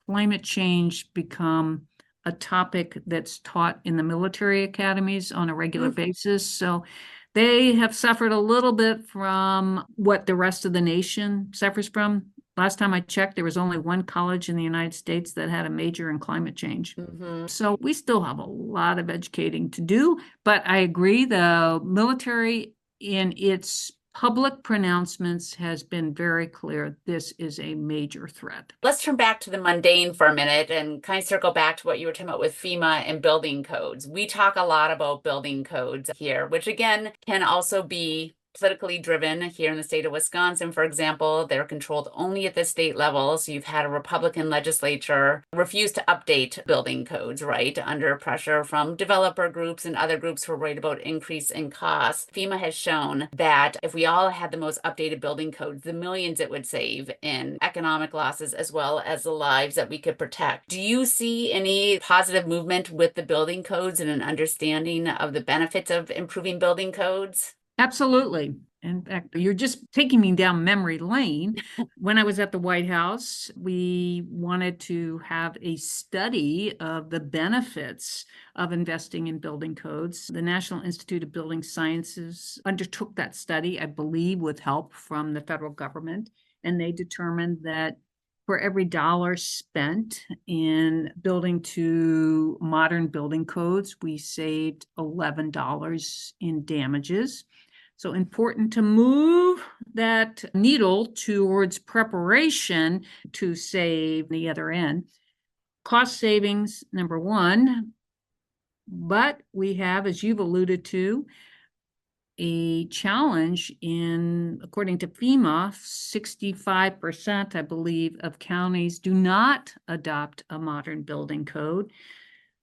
Speaker 3: climate change become a topic that's taught in the military academies on a regular basis. So they have suffered a little bit from what the rest of the nation suffers from. Last time I checked, there was only one college in the United States that had a major in climate change. So we still have a lot of educating to do. But I agree, the military in its public pronouncements has been very clear this is a major threat.
Speaker 2: Let's turn back to the mundane for a minute and kind of circle back to what you were talking about with FEMA and building codes. We talk a lot about building codes here, which again can also be politically driven. Here in the state of Wisconsin, for example, they're controlled only at the state level. So you've had a Republican legislature refuse to update building codes, right, under pressure from developer groups and other groups who are worried about increase in costs. FEMA has shown that if we all had the most updated building codes, the millions it would save in economic losses as well as the lives that we could protect. Do you see any positive movement with the building codes and an understanding of the benefits of improving building codes?
Speaker 3: Absolutely. In fact, you're just taking me down memory lane. When I was at the White House, we wanted to have a study of the benefits of investing in building codes. The National Institute of Building Sciences undertook that study, I believe, with help from the federal government, and they determined that for every dollar spent in building to modern building codes, we saved $11 in damages. So important to move that needle towards preparation to save the other end. Cost savings, number one, but we have, as you've alluded to, a challenge in, according to FEMA, 65%, I believe, of counties do not adopt a modern building code.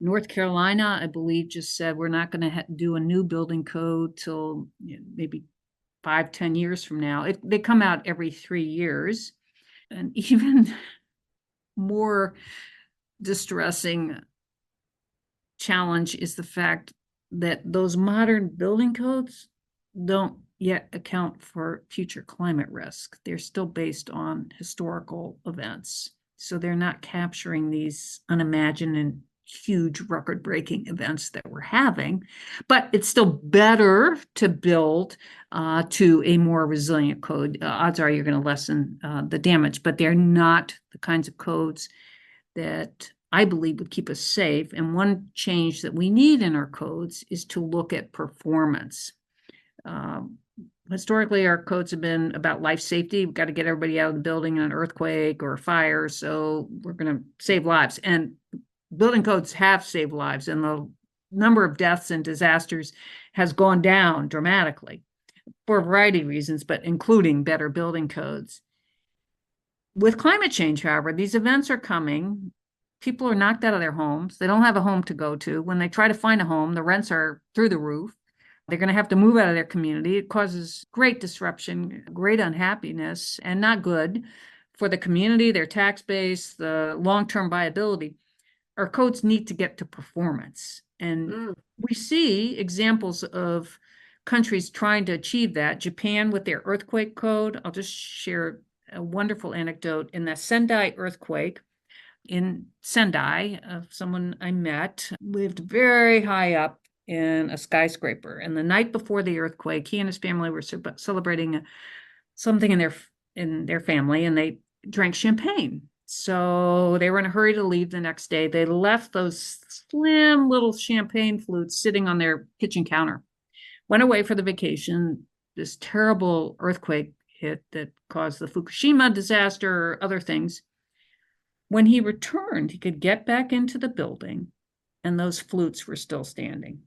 Speaker 3: North Carolina, I believe, just said we're not going to do a new building code till maybe 5-10 years from now. They come out every 3 years. And even more distressing challenge is the fact that those modern building codes don't yet account for future climate risk. They're still based on historical events. So they're not capturing these unimagined and huge record-breaking events that we're having, but it's still better to build to a more resilient code. Odds are you're going to lessen the damage, but they're not the kinds of codes that I believe would keep us safe. And one change that we need in our codes is to look at performance. Historically, our codes have been about life safety. We've got to get everybody out of the building in an earthquake or a fire. So we're going to save lives. And building codes have saved lives. And the number of deaths and disasters has gone down dramatically for a variety of reasons, but including better building codes. With climate change, however, these events are coming. People are knocked out of their homes. They don't have a home to go to. When they try to find a home, the rents are through the roof. They're going to have to move out of their community. It causes great disruption, great unhappiness, and not good for the community, their tax base, the long-term viability. Our codes need to get to performance. And we see examples of countries trying to achieve that. Japan with their earthquake code. I'll just share a wonderful anecdote. In the Sendai earthquake, in Sendai, someone I met lived very high up in a skyscraper. And the night before the earthquake, he and his family were celebrating something in their family, and they drank champagne. So they were in a hurry to leave the next day. They left those slim little champagne flutes sitting on their kitchen counter, went away for the vacation. This terrible earthquake hit that caused the Fukushima disaster, other things. When he returned, he could get back into the building, and those flutes were still standing.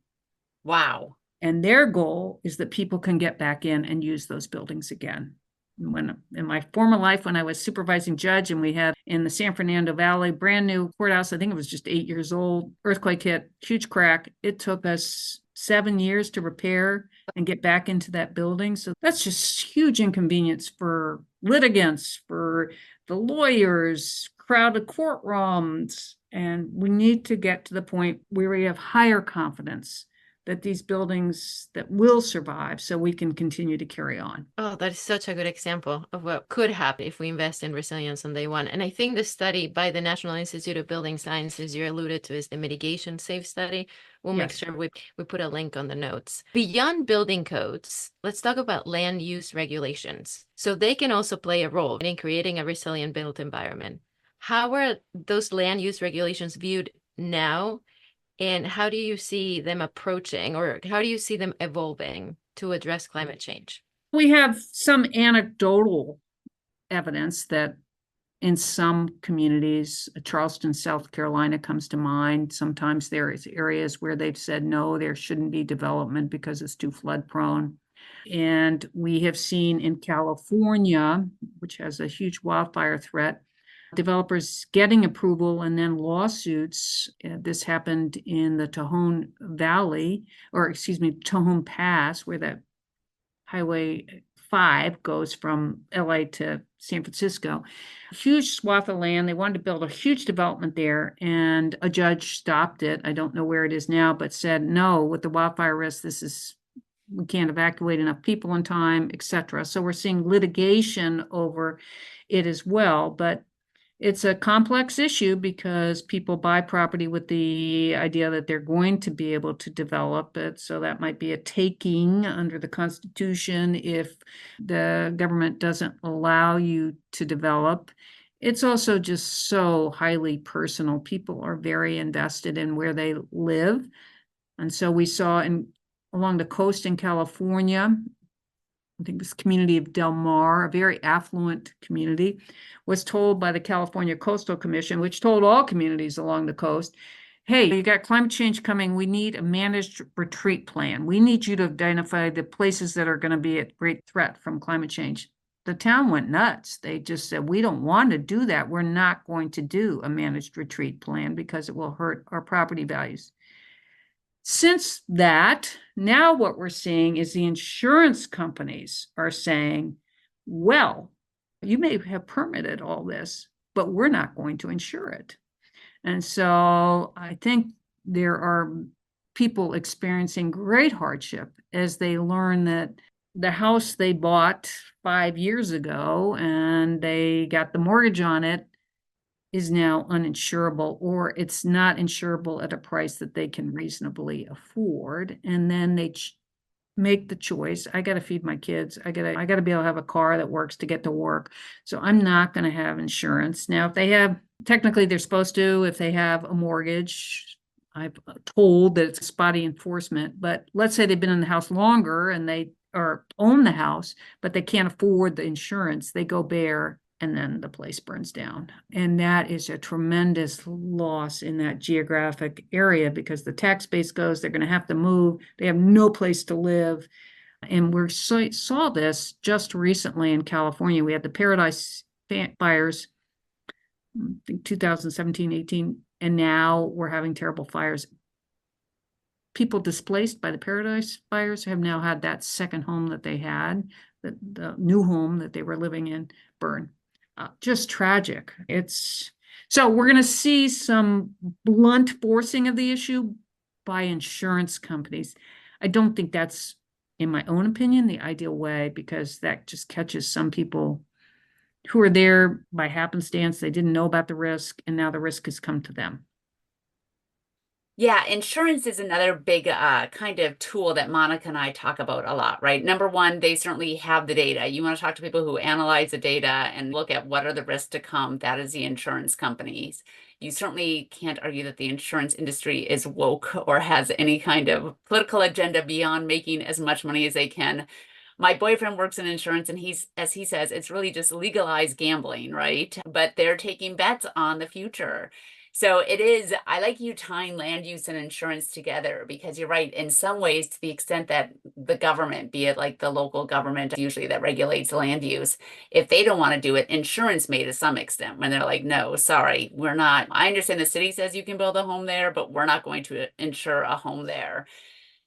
Speaker 2: Wow.
Speaker 3: And their goal is that people can get back in and use those buildings again. When in my former life, when I was supervising judge, and we had in the San Fernando Valley, brand new courthouse, I think it was just 8 years old, earthquake hit, huge crack. It took us 7 years to repair and get back into that building. So that's just huge inconvenience for litigants, for the lawyers, crowded courtrooms. And we need to get to the point where we have higher confidence that these buildings that will survive, so we can continue to carry on.
Speaker 1: Oh, that is such a good example of what could happen if we invest in resilience on day one. And I think the study by the National Institute of Building Sciences you alluded to is the Mitigation Safe study. We'll make sure we put a link on the notes. Beyond building codes, let's talk about land use regulations. So they can also play a role in creating a resilient built environment. How are those land use regulations viewed now? And how do you see them approaching, or how do you see them evolving to address climate change?
Speaker 3: We have some anecdotal evidence that in some communities, Charleston, South Carolina comes to mind. Sometimes there is areas where they've said, no, there shouldn't be development because it's too flood prone. And we have seen in California, which has a huge wildfire threat, developers getting approval and then lawsuits. This happened in the Tahoe Valley, or excuse me, Tahoe Pass, where that Highway 5 goes from LA to San Francisco. Huge swath of land. They wanted to build a huge development there, and a judge stopped it. I don't know where it is now, but said, no, with the wildfire risk, we can't evacuate enough people in time, etc. So we're seeing litigation over it as well. But it's a complex issue because people buy property with the idea that they're going to be able to develop it. So that might be a taking under the Constitution if the government doesn't allow you to develop. It's also just so highly personal. People are very invested in where they live. And so we saw along the coast in California, I think this community of Del Mar, a very affluent community, was told by the California Coastal Commission, which told all communities along the coast, hey, you got climate change coming. We need a managed retreat plan. We need you to identify the places that are going to be at great threat from climate change. The town went nuts. They just said, we don't want to do that. We're not going to do a managed retreat plan because it will hurt our property values. Since that, now what we're seeing is the insurance companies are saying, well, you may have permitted all this, but we're not going to insure it. And so I think there are people experiencing great hardship as they learn that the house they bought 5 years ago and they got the mortgage on it is now uninsurable, or it's not insurable at a price that they can reasonably afford. And then they make the choice. I got to feed my kids. I got to be able to have a car that works to get to work. So I'm not going to have insurance. Now, if they have, technically they're supposed to, if they have a mortgage, I've told that it's spotty enforcement, but let's say they've been in the house longer and they or own the house, but they can't afford the insurance, they go bare and then the place burns down. And that is a tremendous loss in that geographic area because the tax base goes, they're going to have to move, they have no place to live. And we saw this just recently in California. We had the Paradise fires, I think 2017, 18, and now we're having terrible fires. People displaced by the Paradise fires have now had that second home that they had, the new home that they were living in, burn. Just tragic. So we're going to see some blunt forcing of the issue by insurance companies. I don't think that's, in my own opinion, the ideal way, because that just catches some people who are there by happenstance. They didn't know about the risk, and now the risk has come to them.
Speaker 2: Yeah, insurance is another big kind of tool that Monica and I talk about a lot, right? Number one, they certainly have the data. You want to talk to people who analyze the data and look at what are the risks to come. That is the insurance companies. You certainly can't argue that the insurance industry is woke or has any kind of political agenda beyond making as much money as they can. My boyfriend works in insurance, and as he says, it's really just legalized gambling, right? But they're taking bets on the future. So it is, I like you tying land use and insurance together, because you're right, in some ways, to the extent that the government, be it like the local government usually that regulates land use, if they don't want to do it, insurance may to some extent, when they're like, no, sorry, we're not. I understand the city says you can build a home there, but we're not going to insure a home there.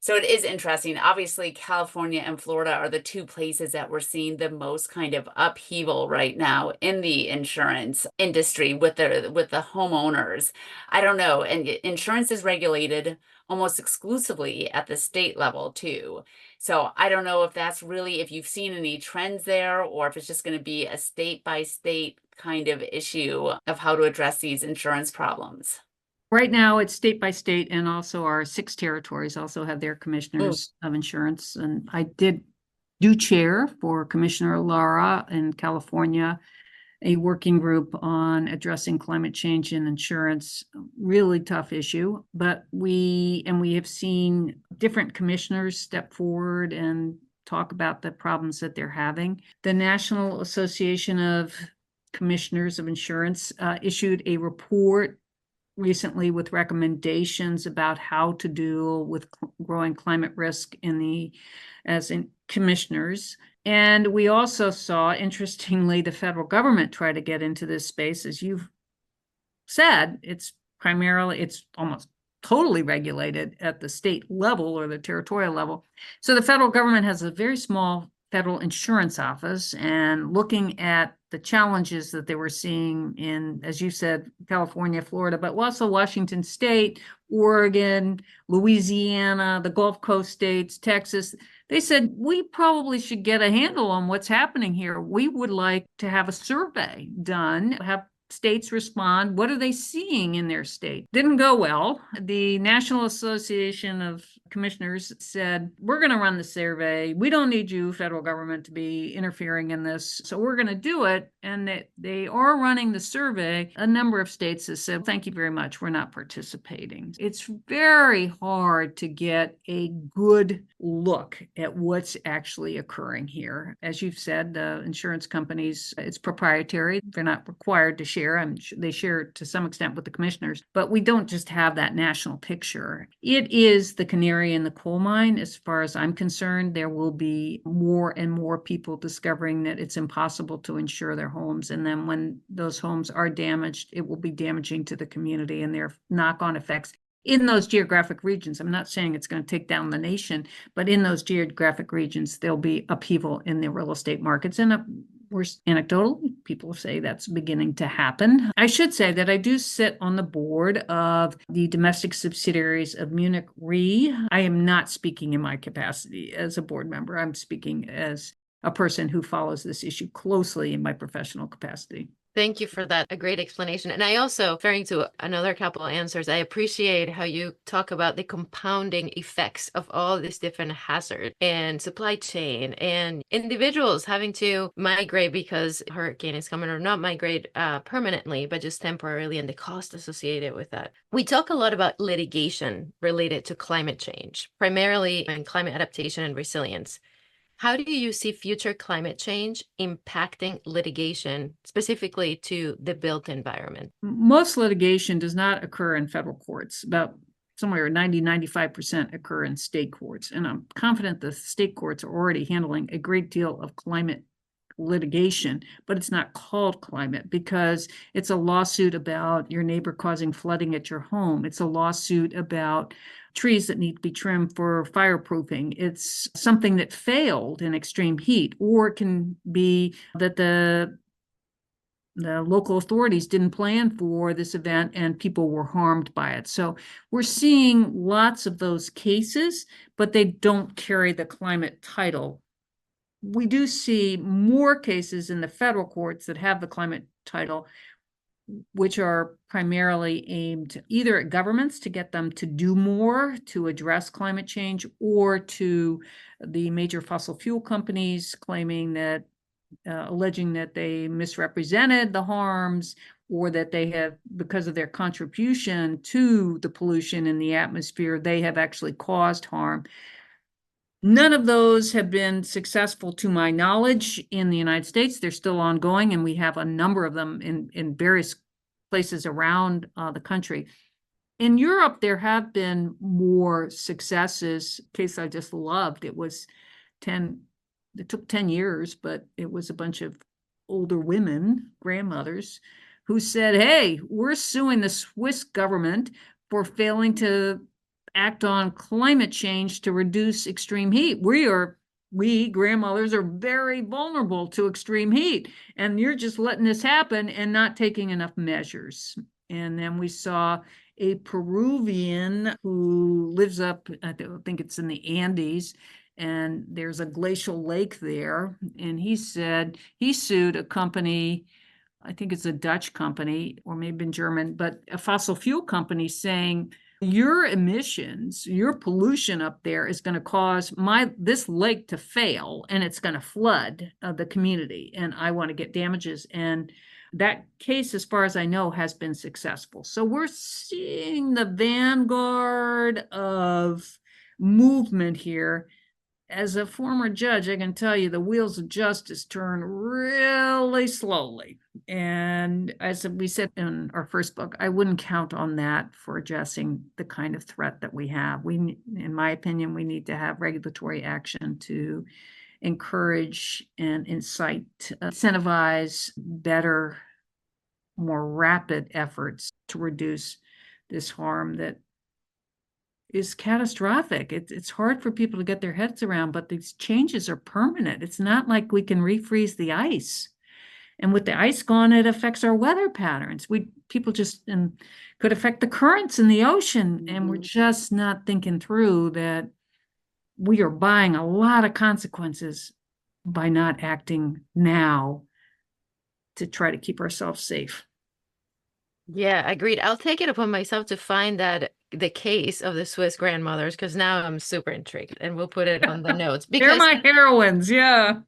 Speaker 2: So it is interesting. Obviously, California and Florida are the two places that we're seeing the most kind of upheaval right now in the insurance industry with the homeowners. I don't know. And insurance is regulated almost exclusively at the state level too. So I don't know if that's really, if you've seen any trends there, or if it's just going to be a state by state kind of issue of how to address these insurance problems.
Speaker 3: Right now, it's state by state, and also our 6 territories also have their commissioners of insurance. And I do chair for Commissioner Lara in California, a working group on addressing climate change and insurance. Really tough issue, but we have seen different commissioners step forward and talk about the problems that they're having. The National Association of Commissioners of Insurance issued a report recently with recommendations about how to deal with growing climate risk as commissioners. And we also saw, interestingly, the federal government try to get into this space. As you've said, it's almost totally regulated at the state level or the territorial level. So the federal government has a very small federal insurance office, and looking at the challenges that they were seeing in, as you said, California, Florida, but also Washington State, Oregon, Louisiana, the Gulf Coast states, Texas. They said, we probably should get a handle on what's happening here. We would like to have a survey done, have states respond. What are they seeing in their state? Didn't go well. The National Association of Commissioners said, we're going to run the survey. We don't need you, federal government, to be interfering in this. So we're going to do it. And they are running the survey. A number of states have said, thank you very much, we're not participating. It's very hard to get a good look at what's actually occurring here. As you've said, the insurance companies, it's proprietary. They're not required to share. They share to some extent with the commissioners, but we don't just have that national picture. It is the canary in the coal mine. As far as I'm concerned, there will be more and more people discovering that it's impossible to insure their homes. And then when those homes are damaged, it will be damaging to the community and their knock-on effects in those geographic regions. I'm not saying it's going to take down the nation, but in those geographic regions, there'll be upheaval in the real estate markets. And anecdotally, people say that's beginning to happen. I should say that I do sit on the board of the domestic subsidiaries of Munich Re. I am not speaking in my capacity as a board member. I'm speaking as a person who follows this issue closely in my professional capacity.
Speaker 1: Thank you for that. A great explanation. And I also, referring to another couple of answers, I appreciate how you talk about the compounding effects of all these different hazards and supply chain and individuals having to migrate because a hurricane is coming, or not migrate permanently, but just temporarily, and the cost associated with that. We talk a lot about litigation related to climate change, primarily in climate adaptation and resilience. How do you see future climate change impacting litigation, specifically to the built environment?
Speaker 3: Most litigation does not occur in federal courts. About somewhere 95% occur in state courts. And I'm confident the state courts are already handling a great deal of climate litigation, but it's not called climate because it's a lawsuit about your neighbor causing flooding at your home. It's a lawsuit about trees that need to be trimmed for fireproofing. It's something that failed in extreme heat, or it can be that the local authorities didn't plan for this event and people were harmed by it. So we're seeing lots of those cases, but they don't carry the climate title. We do see more cases in the federal courts that have the climate title, which are primarily aimed either at governments to get them to do more to address climate change, or to the major fossil fuel companies claiming that alleging that they misrepresented the harms, or that they have, because of their contribution to the pollution in the atmosphere, they have actually caused harm. None of those have been successful to my knowledge in the United States. They're still ongoing, and we have a number of them in various places around the country. In Europe, there have been more successes. Case I just loved, it took 10 years, but it was a bunch of older women, grandmothers, who said, hey, we're suing the Swiss government for failing to act on climate change to reduce extreme heat. We grandmothers are very vulnerable to extreme heat, and you're just letting this happen and not taking enough measures. And then we saw a Peruvian who lives up, I think it's in the Andes, and there's a glacial lake there. And he said he sued a company, I think it's a Dutch company, or maybe in German, but a fossil fuel company, saying, your emissions, your pollution up there is going to cause this lake to fail, and it's going to flood the community, and I want to get damages. And that case, as far as I know, has been successful. So we're seeing the vanguard of movement here. As a former judge, I can tell you the wheels of justice turn really slowly. And as we said in our first book, I wouldn't count on that for addressing the kind of threat that we have. In my opinion, we need to have regulatory action to encourage and incite, incentivize better, more rapid efforts to reduce this harm that is catastrophic. It's hard for people to get their heads around, but these changes are permanent. It's not like we can refreeze the ice. And with the ice gone, it affects our weather patterns. People just could affect the currents in the ocean. And we're just not thinking through that we are buying a lot of consequences by not acting now to try to keep ourselves safe.
Speaker 1: Yeah, agreed. I'll take it upon myself to find that the case of the Swiss grandmothers, because now I'm super intrigued, and we'll put it on the notes.
Speaker 3: They're
Speaker 1: Because
Speaker 3: my heroines, yeah.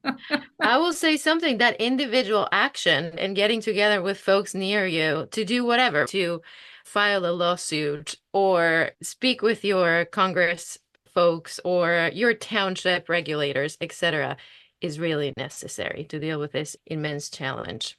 Speaker 1: I will say something, that individual action and getting together with folks near you to do whatever, to file a lawsuit or speak with your Congress folks or your township regulators, etc., is really necessary to deal with this immense challenge.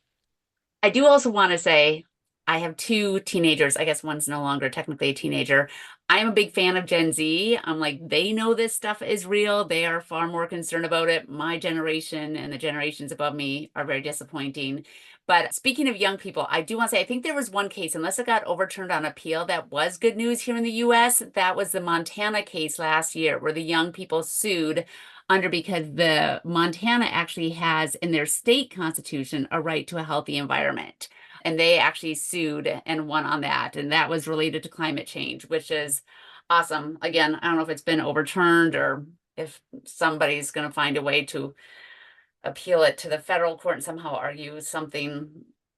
Speaker 2: I do also want to say I have two teenagers. I guess one's no longer technically a teenager. I'm a big fan of Gen Z. I'm like, they know this stuff is real. They are far more concerned about it. My generation and the generations above me are very disappointing. But speaking of young people, I do want to say, I think there was one case, unless it got overturned on appeal, that was good news here in the US. That was the Montana case last year, where the young people sued because the Montana actually has in their state constitution a right to a healthy environment. And they actually sued and won on that. And that was related to climate change, which is awesome. Again, I don't know if it's been overturned or if somebody's going to find a way to appeal it to the federal court and somehow argue something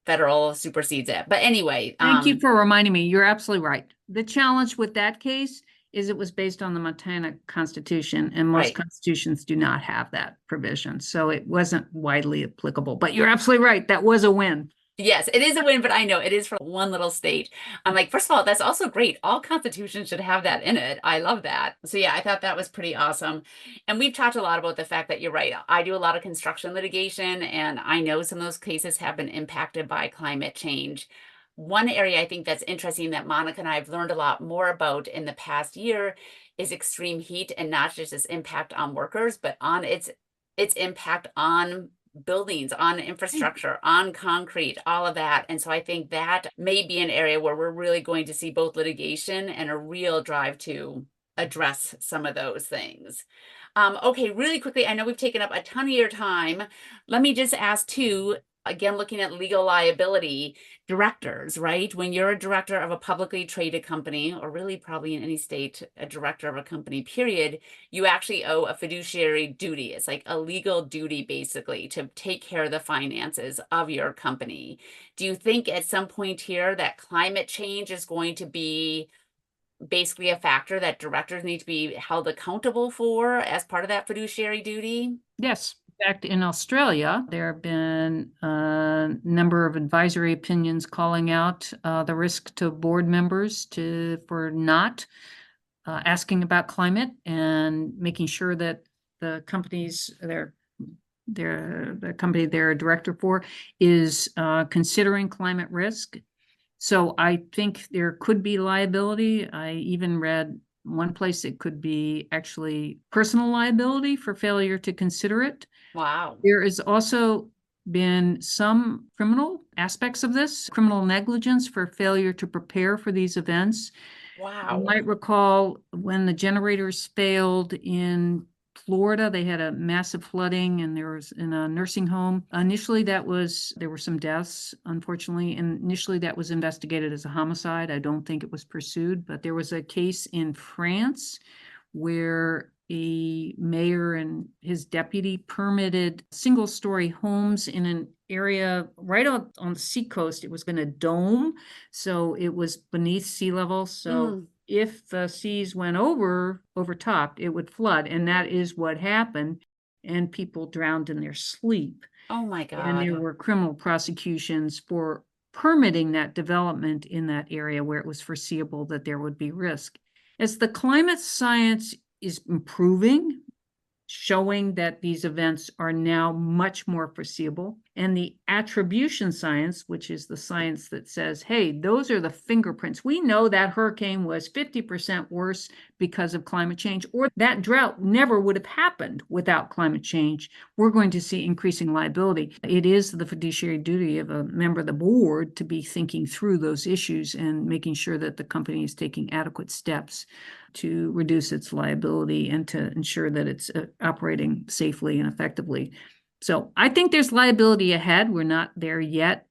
Speaker 2: federal supersedes it. But anyway,
Speaker 3: thank you for reminding me. You're absolutely right. The challenge with that case is it was based on the Montana Constitution, and most
Speaker 2: right.
Speaker 3: constitutions do not have that provision. So it wasn't widely applicable. But you're absolutely right. That was a win.
Speaker 2: Yes, it is a win, but I know it is for one little state. I'm like, first of all, that's also great. All constitutions should have that in it. I love that. So yeah, I thought that was pretty awesome. And we've talked a lot about the fact that you're right. I do a lot of construction litigation, and I know some of those cases have been impacted by climate change. One area I think that's interesting that Monica and I have learned a lot more about in the past year is extreme heat, and not just its impact on workers, but on its impact on buildings, on infrastructure, on concrete, all of that. And so I think that may be an area where we're really going to see both litigation and a real drive to address some of those things. Okay, really quickly, I know we've taken up a ton of your time. Let me just ask too, again, looking at legal liability, directors, right? When you're a director of a publicly traded company, or really probably in any state, a director of a company, period, you actually owe a fiduciary duty. It's like a legal duty, basically, to take care of the finances of your company. Do you think at some point here that climate change is going to be basically a factor that directors need to be held accountable for as part of that fiduciary duty?
Speaker 3: Yes. In fact, in Australia, there have been a number of advisory opinions calling out the risk to board members for not asking about climate and making sure that the companies the company they're a director for is considering climate risk. So I think there could be liability. I even read one place it could be actually personal liability for failure to consider it.
Speaker 2: Wow.
Speaker 3: There has also been some criminal aspects of this, criminal negligence for failure to prepare for these events.
Speaker 2: Wow.
Speaker 3: You might recall when the generators failed in Florida, they had a massive flooding, and there was in a nursing home. Initially, there were some deaths, unfortunately, and initially that was investigated as a homicide. I don't think it was pursued, but there was a case in France where a mayor and his deputy permitted single-story homes in an area right on the seacoast. It was in a dome, so it was beneath sea level. So if the seas went over top, it would flood, and that is what happened, and people drowned in their sleep.
Speaker 2: Oh my God.
Speaker 3: And there were criminal prosecutions for permitting that development in that area where it was foreseeable that there would be risk. As the climate science is improving, showing that these events are now much more foreseeable, and the attribution science, which is the science that says, hey, those are the fingerprints. We know that hurricane was 50% worse because of climate change, or that drought never would have happened without climate change. We're going to see increasing liability. It is the fiduciary duty of a member of the board to be thinking through those issues and making sure that the company is taking adequate steps to reduce its liability and to ensure that it's operating safely and effectively. So I think there's liability ahead. We're not there yet.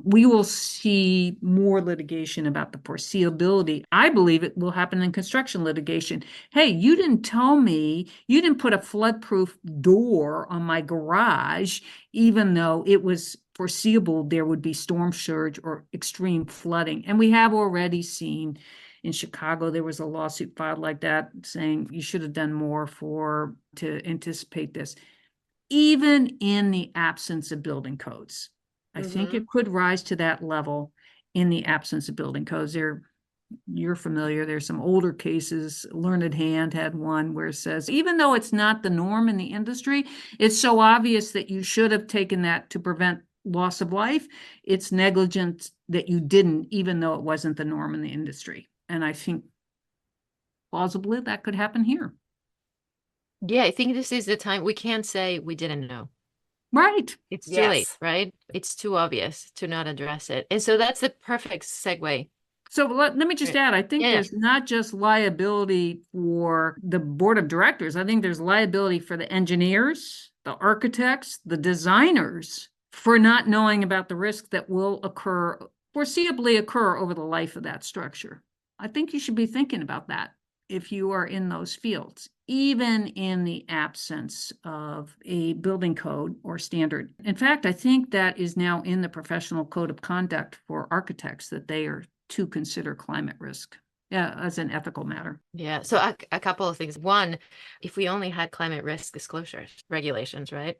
Speaker 3: We will see more litigation about the foreseeability. I believe it will happen in construction litigation. Hey, you didn't tell me, you didn't put a flood-proof door on my garage, even though it was foreseeable there would be storm surge or extreme flooding. And we have already seen in Chicago, there was a lawsuit filed like that saying you should have done more to anticipate this. Even in the absence of building codes, I think it could rise to that level in the absence of building codes. You're familiar, there's some older cases. Learned Hand had one where it says, even though it's not the norm in the industry, it's so obvious that you should have taken that to prevent loss of life. It's negligent that you didn't, even though it wasn't the norm in the industry. And I think plausibly that could happen here.
Speaker 1: Yeah, I think this is the time we can't say we didn't know.
Speaker 3: Right.
Speaker 1: It's too late, right? It's too obvious to not address it. And so that's the perfect segue.
Speaker 3: So let me just add, I think there's not just liability for the board of directors. I think there's liability for the engineers, the architects, the designers for not knowing about the risk that will foreseeably occur over the life of that structure. I think you should be thinking about that if you are in those fields. even in the absence of a building code or standard. In fact, I think that is now in the professional code of conduct for architects, that they are to consider climate risk as an ethical matter.
Speaker 1: Yeah. So a couple of things. One, if we only had climate risk disclosures regulations, right?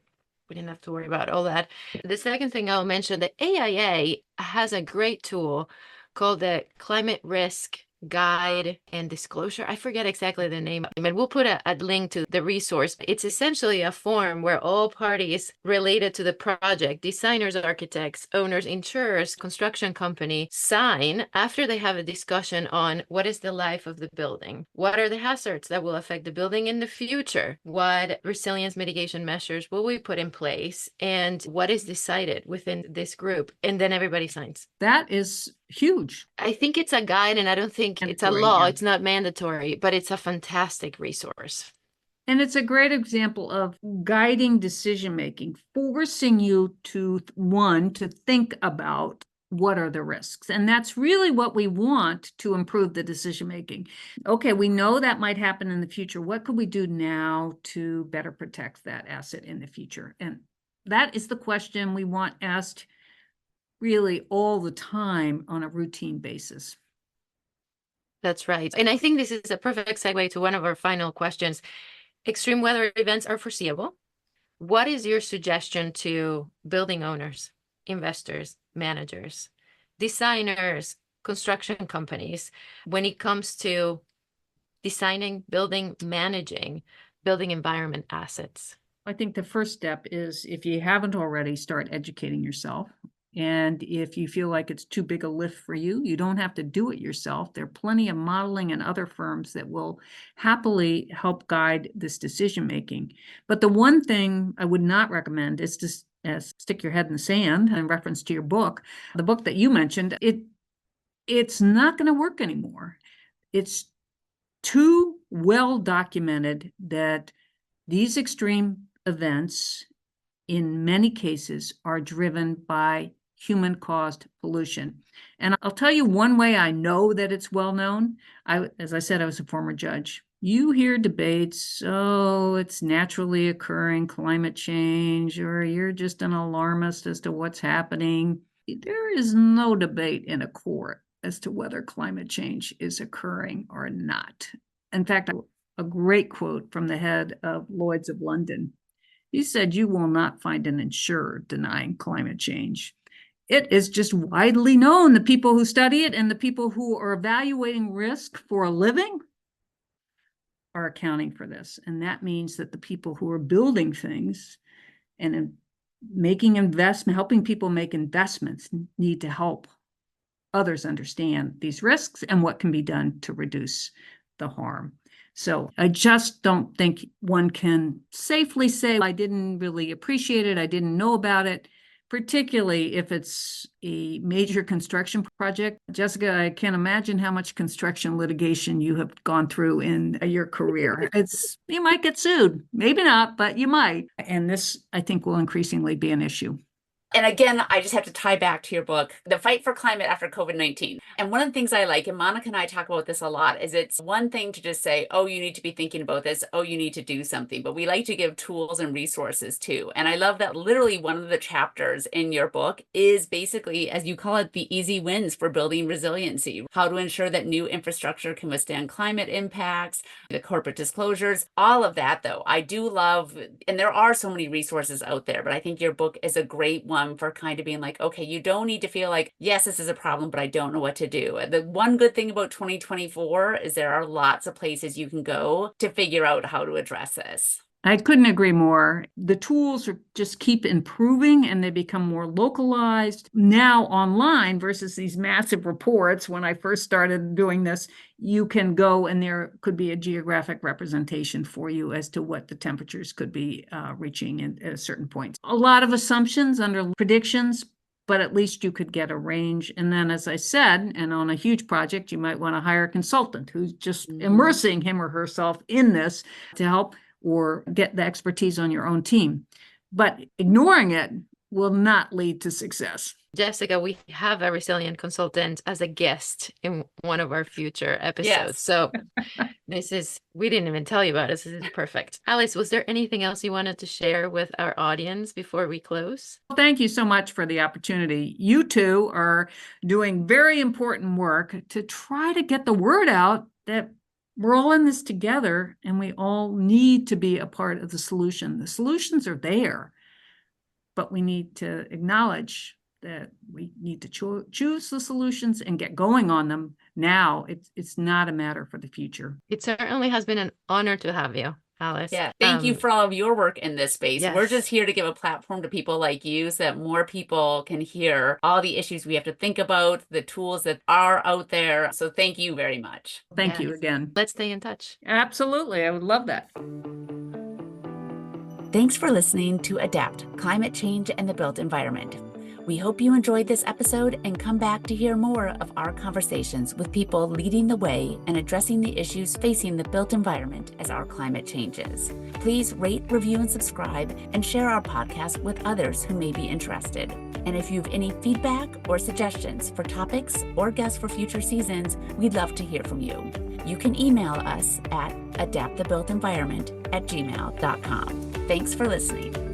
Speaker 1: We didn't have to worry about all that. The second thing I'll mention, the AIA has a great tool called the Climate Risk Guide and Disclosure. I forget exactly the name, and we'll put a link to the resource. It's essentially a form where all parties related to the project, designers, architects, owners, insurers, construction company, sign after they have a discussion on what is the life of the building, what are the hazards that will affect the building in the future, what resilience mitigation measures will we put in place, and what is decided within this group. And then everybody signs.
Speaker 3: That is huge.
Speaker 1: I think it's a guide, and I don't think it's a law. It's not mandatory, but it's a fantastic resource.
Speaker 3: And it's a great example of guiding decision-making, forcing you to think about what are the risks. And that's really what we want to improve the decision-making. Okay, we know that might happen in the future. What could we do now to better protect that asset in the future? And that is the question we want asked really all the time on a routine basis.
Speaker 1: That's right. And I think this is a perfect segue to one of our final questions. Extreme weather events are foreseeable. What is your suggestion to building owners, investors, managers, designers, construction companies when it comes to designing, building, managing building environment assets?
Speaker 3: I think the first step is, if you haven't already, start educating yourself. And if you feel like it's too big a lift for you, you don't have to do it yourself. There are plenty of modeling and other firms that will happily help guide this decision-making. But the one thing I would not recommend is to stick your head in the sand, in reference to your book. The book that you mentioned, it's not going to work anymore. It's too well documented that these extreme events, in many cases, are driven by human-caused pollution. And I'll tell you one way I know that it's well known. As I said, I was a former judge. You hear debates, oh, it's naturally occurring climate change, or you're just an alarmist as to what's happening. There is no debate in a court as to whether climate change is occurring or not. In fact, a great quote from the head of Lloyd's of London. He said, "You will not find an insurer denying climate change. It is just widely known. The people who study it and the people who are evaluating risk for a living are accounting for this." And that means that the people who are building things and helping people make investments, need to help others understand these risks and what can be done to reduce the harm. So I just don't think one can safely say, I didn't really appreciate it, I didn't know about it, particularly if it's a major construction project. Jessica, I can't imagine how much construction litigation you have gone through in your career. You might get sued, maybe not, but you might. And this, I think, will increasingly be an issue.
Speaker 2: And again, I just have to tie back to your book, The Fight for Climate After COVID-19. And one of the things I like, and Monika and I talk about this a lot, is it's one thing to just say, oh, you need to be thinking about this. Oh, you need to do something. But we like to give tools and resources too. And I love that literally one of the chapters in your book is basically, as you call it, the easy wins for building resiliency, how to ensure that new infrastructure can withstand climate impacts, the corporate disclosures, all of that though. I do love, and there are so many resources out there, but I think your book is a great one for kind of being like, okay, you don't need to feel like, yes, this is a problem, but I don't know what to do. The one good thing about 2024 is there are lots of places you can go to figure out how to address this.
Speaker 3: I couldn't agree more. The tools just keep improving and they become more localized now online versus these massive reports. When I first started doing this, you can go and there could be a geographic representation for you as to what the temperatures could be reaching at a certain point. A lot of assumptions under predictions, but at least you could get a range. And then, as I said, and on a huge project, you might want to hire a consultant who's just immersing him or herself in this to help, or get the expertise on your own team. But ignoring it will not lead to success.
Speaker 1: Jessica, we have a resilient consultant as a guest in one of our future episodes.
Speaker 2: Yes.
Speaker 1: So we didn't even tell you about this. This is perfect. Alice, was there anything else you wanted to share with our audience before we close?
Speaker 3: Well, thank you so much for the opportunity. You two are doing very important work to try to get the word out that we're all in this together and we all need to be a part of the solution. The solutions are there, but we need to acknowledge that we need to choose the solutions and get going on them now. It's not a matter for the future.
Speaker 1: It certainly has been an honor to have you, Alice.
Speaker 2: Yeah. Thank you for all of your work in this space.
Speaker 1: Yes.
Speaker 2: We're just here to give a platform to people like you so that more people can hear all the issues we have to think about, the tools that are out there. So thank you very much.
Speaker 3: Thank you
Speaker 1: Yes.
Speaker 3: again.
Speaker 1: Let's stay in touch.
Speaker 3: Absolutely. I would love that.
Speaker 2: Thanks for listening to Adapt, Climate Change and the Built Environment. We hope you enjoyed this episode and come back to hear more of our conversations with people leading the way and addressing the issues facing the built environment as our climate changes. Please rate, review, and subscribe, and share our podcast with others who may be interested. And if you have any feedback or suggestions for topics or guests for future seasons, we'd love to hear from you. You can email us at adaptthebuiltenvironment@gmail.com. Thanks for listening.